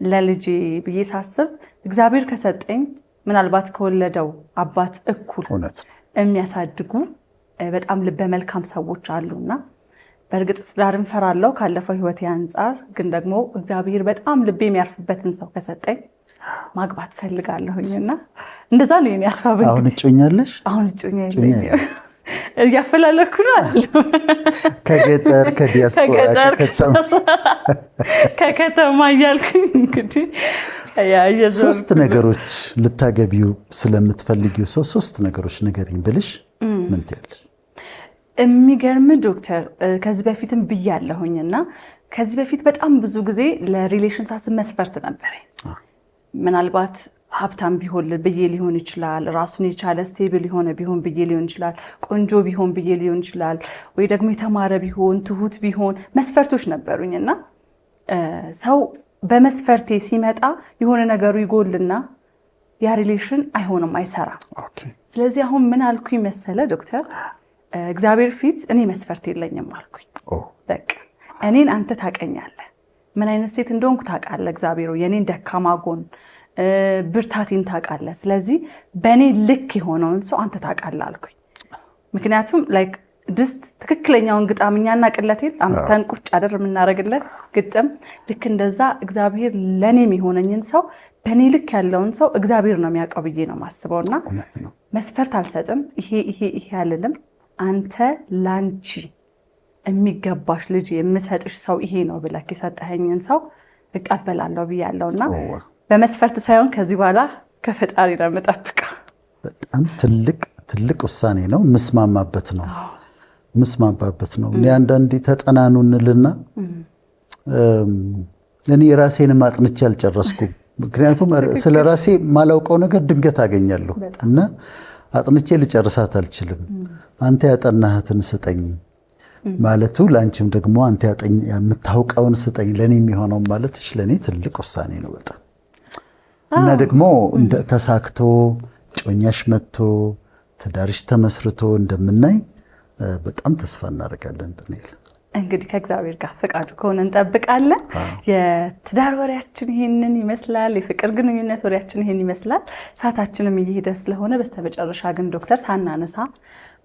[SPEAKER 2] ለልጄ ብዬ ሳስብ እግዚአብሔር ከሰጠኝ ምናልባት ከወለደው አባት እኩል የሚያሳድጉ በጣም ልበ መልካም ሰዎች አሉና በእርግጥ ትዳርን ፈራለሁ ካለፈው ህይወቴ አንጻር። ግን ደግሞ እግዚአብሔር በጣም ልቤ የሚያርፍበትን ሰው ከሰጠኝ ማግባት ፈልጋለሁኝና እንደዛ ነው የኔ ሐሳብ።
[SPEAKER 1] አሁን እጮኛለሽ?
[SPEAKER 2] አሁን እጮኛ የለኝም። እያፈላለኩ ነው አይደል?
[SPEAKER 1] ከገጠር ከዲያስፖራ
[SPEAKER 2] ከከተማ እያልኩኝ እንግዲህ
[SPEAKER 1] ሶስት ነገሮች ልታገቢው ስለምትፈልጊው ሰው ሶስት ነገሮች ንገሪኝ ብልሽ ምን ትያለሽ?
[SPEAKER 2] የሚገርም ዶክተር ከዚህ በፊትም ብያለሁኝና ከዚህ በፊት በጣም ብዙ ጊዜ ለሪሌሽን ሳስብ መስፈርት ነበረኝ። ምናልባት ሀብታም ቢሆን ብዬ ሊሆን ይችላል፣ ራሱን የቻለ ስቴብል የሆነ ቢሆን ብዬ ሊሆን ይችላል፣ ቆንጆ ቢሆን ብዬ ሊሆን ይችላል፣ ወይ ደግሞ የተማረ ቢሆን ትሁት ቢሆን መስፈርቶች ነበሩኝና ሰው በመስፈርቴ ሲመጣ የሆነ ነገሩ ይጎልና ያ ሪሌሽን አይሆንም፣ አይሰራም። ስለዚህ አሁን ምን አልኩኝ መሰለ ዶክተር፣ እግዚአብሔር ፊት እኔ መስፈርት የለኝም አልኩኝ። በቃ እኔን አንተ ታውቀኛለህ፣ ምን አይነት ሴት እንደሆንኩ ታውቃለህ። እግዚአብሔር የኔን ደካማ ጎን ብርታቴን ታውቃለህ። ስለዚህ በእኔ ልክ የሆነውን ሰው አንተ ታውቃለህ አልኩኝ። ምክንያቱም ላይክ ድስት ትክክለኛውን ግጣምኛና ቅለቴን አምተን ቁጭ አደር የምናደርግለት ግጥም ልክ እንደዛ እግዚአብሔር ለኔም የሆነኝን ሰው በእኔ ልክ ያለውን ሰው እግዚአብሔር ነው የሚያውቀው ብዬ ነው የማስበውና መስፈርት አልሰጥም። ይሄ አልልም። አንተ ላንቺ የሚገባሽ ልጅ የምሰጥሽ ሰው ይሄ ነው ብለህ የሰጠኸኝን ሰው እቀበላለሁ ብያለሁና በመስፈርት ሳይሆን ከዚህ በኋላ ከፈጣሪ ነው የምጠብቀው። በጣም
[SPEAKER 1] ትልቅ ውሳኔ ነው። ምስማማበት ነው። እኔ አንዳንዴ ተጠናኑ እንልና እኔ ራሴንም አጥንቼ አልጨረስኩም። ምክንያቱም ስለ ራሴ ማላውቀው ነገር ድንገት አገኛለሁ እና አጥንቼ ልጨርሳት አልችልም። አንተ ያጠናህትን ስጠኝ ማለቱ ለአንቺም ደግሞ አንተ የምታውቀውን ስጠኝ ለኔ የሚሆነው ማለትሽ ለኔ ትልቅ ውሳኔ ነው በጣም እና ደግሞ ተሳክቶ ጮኛሽ መጥቶ ትዳርሽ ተመስርቶ እንደምናይ በጣም ተስፋ እናደርጋለን። ብንል
[SPEAKER 2] እንግዲህ ከእግዚአብሔር ጋር ፈቃዱ ከሆነ እንጠብቃለን። የትዳር ወሬያችን ይሄንን ይመስላል። የፍቅር ግንኙነት ወሬያችን ይሄን ይመስላል። ሰዓታችንም እየሄደ ስለሆነ በስተመጨረሻ ግን ዶክተር ሳናነሳ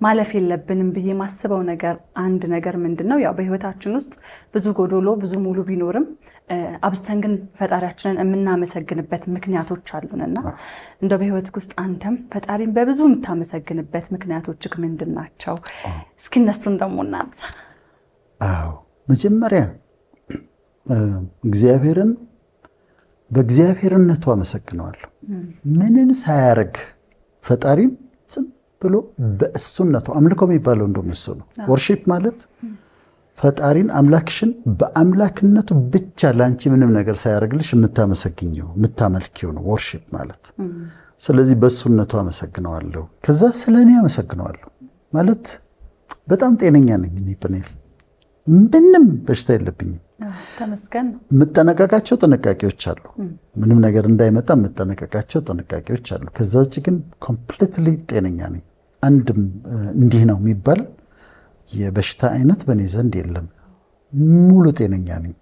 [SPEAKER 2] ማለፍ የለብንም ብዬ ማስበው ነገር አንድ ነገር ምንድነው? ያው በህይወታችን ውስጥ ብዙ ጎዶሎ ብዙ ሙሉ ቢኖርም አብስተን ግን ፈጣሪያችንን የምናመሰግንበት ምክንያቶች አሉንና እንደው በህይወትክ ውስጥ አንተም ፈጣሪን በብዙ የምታመሰግንበት ምክንያቶችክ ምንድናቸው? እስኪ እነሱን ደግሞ እናንሳ።
[SPEAKER 1] መጀመሪያ እግዚአብሔርን በእግዚአብሔርነቱ አመሰግነዋለሁ። ምንም ሳያረግ ፈጣሪን ብሎ በእሱነቱ አምልኮ የሚባለው እንደውም እሱ ነው። ወርሺፕ ማለት ፈጣሪን አምላክሽን በአምላክነቱ ብቻ ላንቺ ምንም ነገር ሳያደርግልሽ የምታመሰግኘው የምታመልኪው ነው ወርሺፕ ማለት። ስለዚህ በእሱነቱ አመሰግነዋለሁ። ከዛ ስለኔ አመሰግነዋለሁ ማለት በጣም ጤነኛ ነኝ እኔ ብንል ምንም በሽታ የለብኝም።
[SPEAKER 2] ተመስገን።
[SPEAKER 1] የምጠነቀቃቸው ጥንቃቄዎች አሉ። ምንም ነገር እንዳይመጣ የምጠነቀቃቸው ጥንቃቄዎች አሉ። ከዛ ውጭ ግን ኮምፕሊትሊ ጤነኛ ነኝ። አንድም እንዲህ ነው የሚባል የበሽታ አይነት በእኔ ዘንድ የለም። ሙሉ ጤነኛ ነኝ።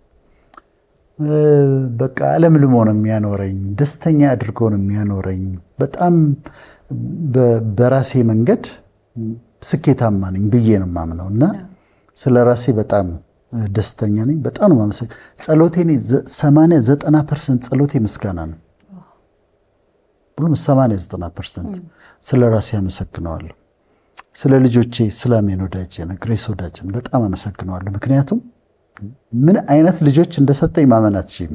[SPEAKER 1] በቃ አለምልሞ ነው የሚያኖረኝ፣ ደስተኛ አድርጎ ነው የሚያኖረኝ። በጣም በራሴ መንገድ ስኬታማ ነኝ ብዬ ነው የማምነው እና ስለ ራሴ በጣም ደስተኛ ነኝ። በጣም ነው የማመሰግነው። ጸሎቴ 80-90% ጸሎቴ ምስጋና ነው። ሁሉም 80-90% ስለ ራሴ አመሰግነዋለሁ። ስለ ልጆቼ ስላሜን ወዳጄ ነው ግሬስ ወዳጄን በጣም አመሰግነዋለሁ። ምክንያቱም ምን አይነት ልጆች እንደሰጠኝ ማመን አትችይም።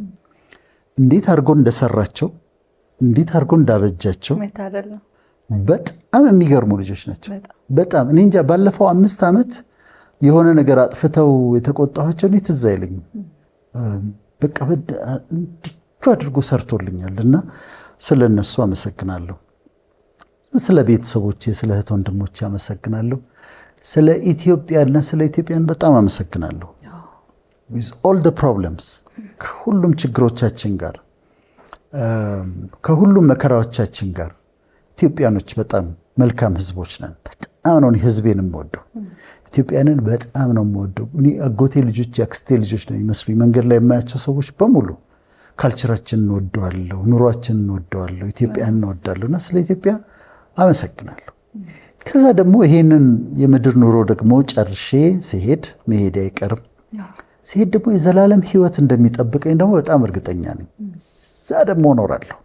[SPEAKER 1] እንዴት አድርጎ እንደሰራቸው እንዴት አድርጎ እንዳበጃቸው በጣም የሚገርሙ ልጆች ናቸው። በጣም እኔ እንጃ ባለፈው 5 ዓመት የሆነ ነገር አጥፍተው የተቆጣኋቸው እኔ ትዝ አይለኝም። በቃ እንዲህ አድርጎ ሰርቶልኛልና ስለነሱ አመሰግናለሁ። ስለ ቤተሰቦቼ ስለ እህት ወንድሞቼ አመሰግናለሁ። ስለ ኢትዮጵያና ስለ ኢትዮጵያን በጣም አመሰግናለሁ። with all the problems ከሁሉም ችግሮቻችን ጋር ከሁሉም መከራዎቻችን ጋር ኢትዮጵያኖች በጣም መልካም ህዝቦች ነን። በጣም ነው ህዝቤን የምወደው። ኢትዮጵያንን በጣም ነው የምወደው። እኔ አጎቴ ልጆች ያክስቴ ልጆች ነው የሚመስሉኝ። መንገድ ላይ የማያቸው ሰዎች በሙሉ ካልቸራችንን እንወደዋለሁ፣ ኑሯችንን እንወደዋለሁ፣ ኢትዮጵያን እንወዳለሁና ስለ ኢትዮጵያ አመሰግናለሁ። ከዛ ደግሞ ይሄንን የምድር ኑሮ ደግሞ ጨርሼ ሲሄድ መሄድ አይቀርም። ሲሄድ ደግሞ የዘላለም ህይወት እንደሚጠብቀኝ ደግሞ በጣም እርግጠኛ ነኝ። እዛ ደግሞ እኖራለሁ።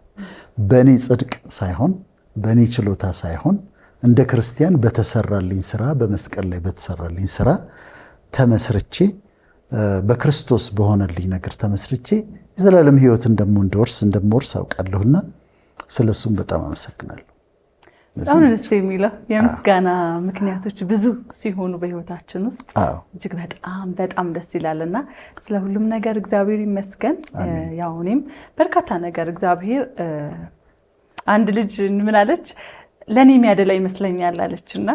[SPEAKER 1] በእኔ ጽድቅ ሳይሆን በእኔ ችሎታ ሳይሆን እንደ ክርስቲያን በተሰራልኝ ስራ በመስቀል ላይ በተሰራልኝ ስራ ተመስርቼ በክርስቶስ በሆነልኝ ነገር ተመስርቼ የዘላለም ህይወት እንደምወርስ አውቃለሁና ስለሱም በጣም አመሰግናለሁ።
[SPEAKER 2] አሁን ደስ የሚለው የምስጋና ምክንያቶች ብዙ ሲሆኑ በህይወታችን ውስጥ እጅግ በጣም ደስ ይላልና ስለ ሁሉም ነገር እግዚአብሔር ይመስገን። ያው እኔም በርካታ ነገር እግዚአብሔር አንድ ልጅ ምን አለች ለኔ የሚያደላ ይመስለኛል አለችና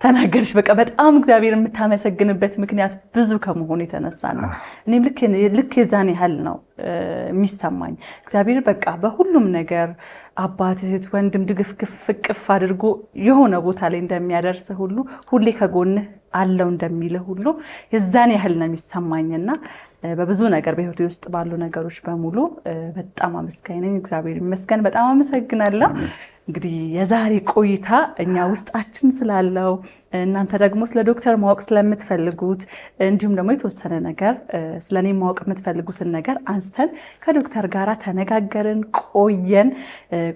[SPEAKER 2] ተናገረች። በቃ በጣም እግዚአብሔር የምታመሰግንበት ምክንያት ብዙ ከመሆኑ የተነሳ ነው። እኔም ልክ የዛን ያህል ነው የሚሰማኝ። እግዚአብሔር በቃ በሁሉም ነገር አባት፣ እህት፣ ወንድም ድግፍግፍ ፍቅፍ አድርጎ የሆነ ቦታ ላይ እንደሚያደርስ ሁሉ ሁሌ ከጎንህ አለው እንደሚል ሁሉ የዛን ያህል ነው የሚሰማኝና በብዙ ነገር በህይወቴ ውስጥ ባሉ ነገሮች በሙሉ በጣም አመስጋኝ ነኝ። እግዚአብሔር ይመስገን። በጣም አመሰግናለሁ። እንግዲህ የዛሬ ቆይታ እኛ ውስጣችን ስላለው እናንተ ደግሞ ስለ ዶክተር ማወቅ ስለምትፈልጉት እንዲሁም ደግሞ የተወሰነ ነገር ስለኔ ማወቅ የምትፈልጉትን ነገር አንስተን ከዶክተር ጋራ ተነጋገርን፣ ቆየን።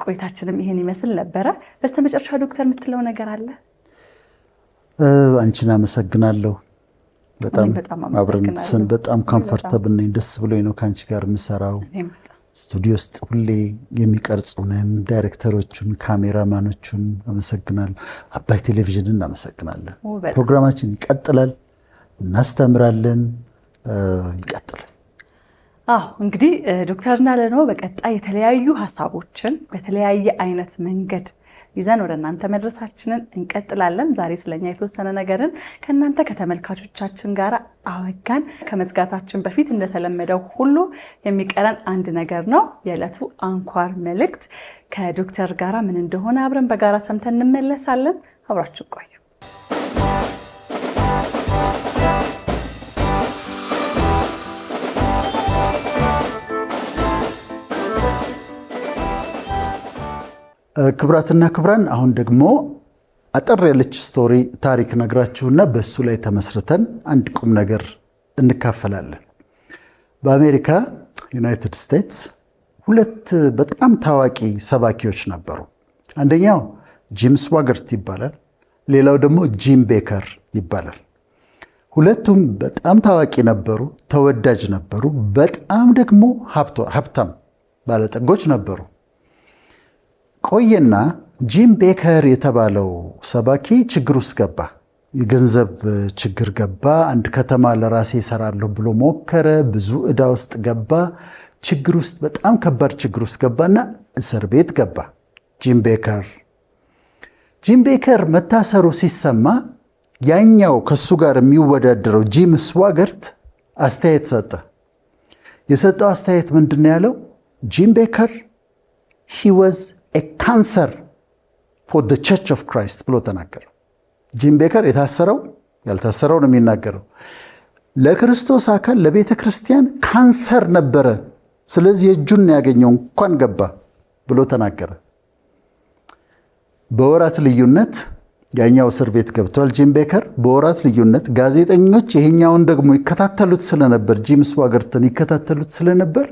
[SPEAKER 2] ቆይታችንም ይሄን ይመስል ነበረ። በስተመጨረሻ ዶክተር የምትለው ነገር አለ?
[SPEAKER 1] አንቺን አመሰግናለሁ። በጣም አብረን በጣም ኮምፎርታብል ነኝ። ደስ ብሎኝ ነው ከአንቺ ጋር የምሰራው። ስቱዲዮ ውስጥ ሁሌ የሚቀርጹንን ዳይሬክተሮቹን፣ ካሜራማኖቹን አመሰግናለሁ። አባይ ቴሌቪዥንን እናመሰግናለን። ፕሮግራማችን ይቀጥላል፣ እናስተምራለን፣ ይቀጥላል።
[SPEAKER 2] እንግዲህ ዶክተር እንዳለነው በቀጣይ የተለያዩ ሀሳቦችን በተለያየ አይነት መንገድ ይዘን ወደ እናንተ መድረሳችንን እንቀጥላለን። ዛሬ ስለኛ የተወሰነ ነገርን ከእናንተ ከተመልካቾቻችን ጋር አወጋን። ከመዝጋታችን በፊት እንደተለመደው ሁሉ የሚቀረን አንድ ነገር ነው። የዕለቱ አንኳር መልእክት ከዶክተር ጋራ ምን እንደሆነ አብረን በጋራ ሰምተን እንመለሳለን። አብራችሁ ቆዩ።
[SPEAKER 1] ክብራትና ክብራን፣ አሁን ደግሞ አጠር ያለች ስቶሪ ታሪክ ነግራችሁና በሱ ላይ ተመስርተን አንድ ቁም ነገር እንካፈላለን። በአሜሪካ ዩናይትድ ስቴትስ ሁለት በጣም ታዋቂ ሰባኪዎች ነበሩ። አንደኛው ጂም ስዋገርት ይባላል፣ ሌላው ደግሞ ጂም ቤከር ይባላል። ሁለቱም በጣም ታዋቂ ነበሩ፣ ተወዳጅ ነበሩ፣ በጣም ደግሞ ሀብታም ባለጠጎች ነበሩ። ቆየና ጂም ቤከር የተባለው ሰባኪ ችግር ውስጥ ገባ። የገንዘብ ችግር ገባ። አንድ ከተማ ለራሴ እሰራለሁ ብሎ ሞከረ። ብዙ ዕዳ ውስጥ ገባ። ችግር ውስጥ በጣም ከባድ ችግር ውስጥ ገባና እስር ቤት ገባ። ጂም ቤከር መታሰሩ ሲሰማ ያኛው ከሱ ጋር የሚወዳደረው ጂም ስዋገርት አስተያየት ሰጠ። የሰጠው አስተያየት ምንድን ነው ያለው? ጂም ቤከር he was a cancer for the Church of Christ ብሎ ተናገረ። ጂም ቤከር የታሰረው ያልታሰረው ነው የሚናገረው። ለክርስቶስ አካል ለቤተ ክርስቲያን ካንሰር ነበረ። ስለዚህ እጁን ያገኘው እንኳን ገባ ብሎ ተናገረ። በወራት ልዩነት ያኛው እስር ቤት ገብቷል ጂም ቤከር። በወራት ልዩነት ጋዜጠኞች ይሄኛውን ደግሞ ይከታተሉት ስለነበር፣ ጂም ስዋገርትን ይከታተሉት ስለነበር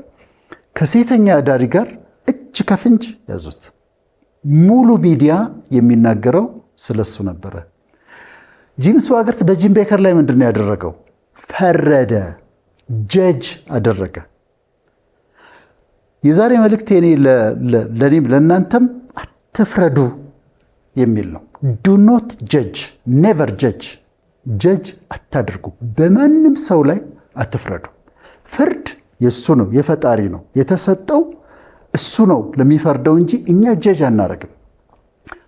[SPEAKER 1] ከሴተኛ አዳሪ ጋር እጅ ከፍንጅ ያዙት። ሙሉ ሚዲያ የሚናገረው ስለሱ ነበረ። ጂም ስዋገርት በጂም ቤከር ላይ ምንድን ነው ያደረገው? ፈረደ፣ ጀጅ አደረገ። የዛሬ መልእክት ለኔም ለእናንተም አትፍረዱ የሚል ነው። ዱ ኖት ጀጅ፣ ኔቨር ጀጅ። ጀጅ አታድርጉ። በማንም ሰው ላይ አትፍረዱ። ፍርድ የእሱ ነው፣ የፈጣሪ ነው። የተሰጠው እሱ ነው ለሚፈርደው እንጂ እኛ ጀጅ አናረግም።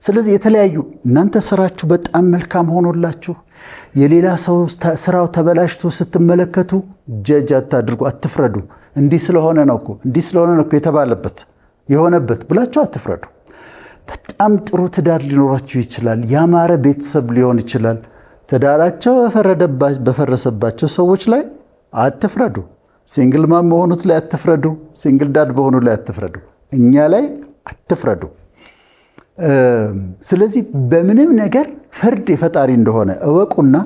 [SPEAKER 1] ስለዚህ የተለያዩ እናንተ ስራችሁ በጣም መልካም ሆኖላችሁ የሌላ ሰው ስራው ተበላሽቶ ስትመለከቱ ጀጅ አታድርጉ፣ አትፍረዱ። እንዲህ ስለሆነ ነው እኮ የተባለበት የሆነበት ብላችሁ አትፍረዱ። በጣም ጥሩ ትዳር ሊኖራችሁ ይችላል። ያማረ ቤተሰብ ሊሆን ይችላል። ትዳራቸው በፈረሰባቸው ሰዎች ላይ አትፍረዱ። ሲንግል ማም በሆኑት ላይ አትፍረዱ። ሲንግል ዳድ በሆኑ ላይ አትፍረዱ። እኛ ላይ አትፍረዱ። ስለዚህ በምንም ነገር ፍርድ የፈጣሪ እንደሆነ እወቁና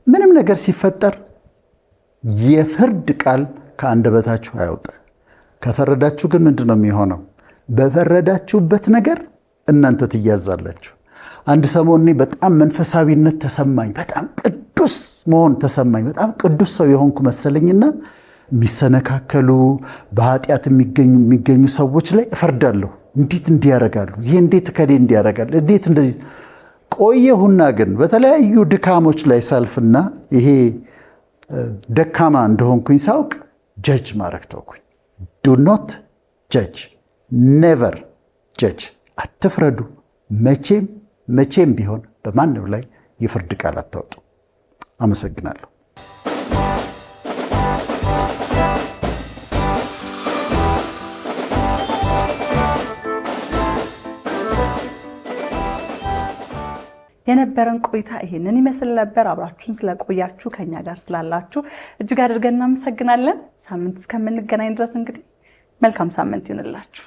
[SPEAKER 1] ምንም ነገር ሲፈጠር የፍርድ ቃል ከአንደበታችሁ አይወጣ። ከፈረዳችሁ ግን ምንድን ነው የሚሆነው? በፈረዳችሁበት ነገር እናንተ ትያዛላችሁ። አንድ ሰሞን እኔ በጣም መንፈሳዊነት ተሰማኝ፣ በጣም ቅዱስ መሆን ተሰማኝ። በጣም ቅዱስ ሰው የሆንኩ መሰለኝና የሚሰነካከሉ በኃጢአት የሚገኙ ሰዎች ላይ እፈርዳለሁ እንዴት እንዲያረጋሉ ይሄ እንዴት ከዴ እንዲያረጋል እንዴት እንደዚህ ቆየሁና ግን በተለያዩ ድካሞች ላይ ሳልፍና ይሄ ደካማ እንደሆንኩኝ ሳውቅ ጀጅ ማድረግ ተውኩኝ። ዱ ኖት ጀጅ ኔቨር ጀጅ አትፍረዱ። መቼም ቢሆን በማንም ላይ የፍርድ ቃል አታውጡ። አመሰግናለሁ።
[SPEAKER 2] የነበረን ቆይታ ይሄንን ይመስል ነበር። አብራችሁን ስለቆያችሁ ከኛ ጋር ስላላችሁ እጅግ አድርገን እናመሰግናለን። ሳምንት እስከምንገናኝ ድረስ እንግዲህ መልካም ሳምንት ይሁንላችሁ።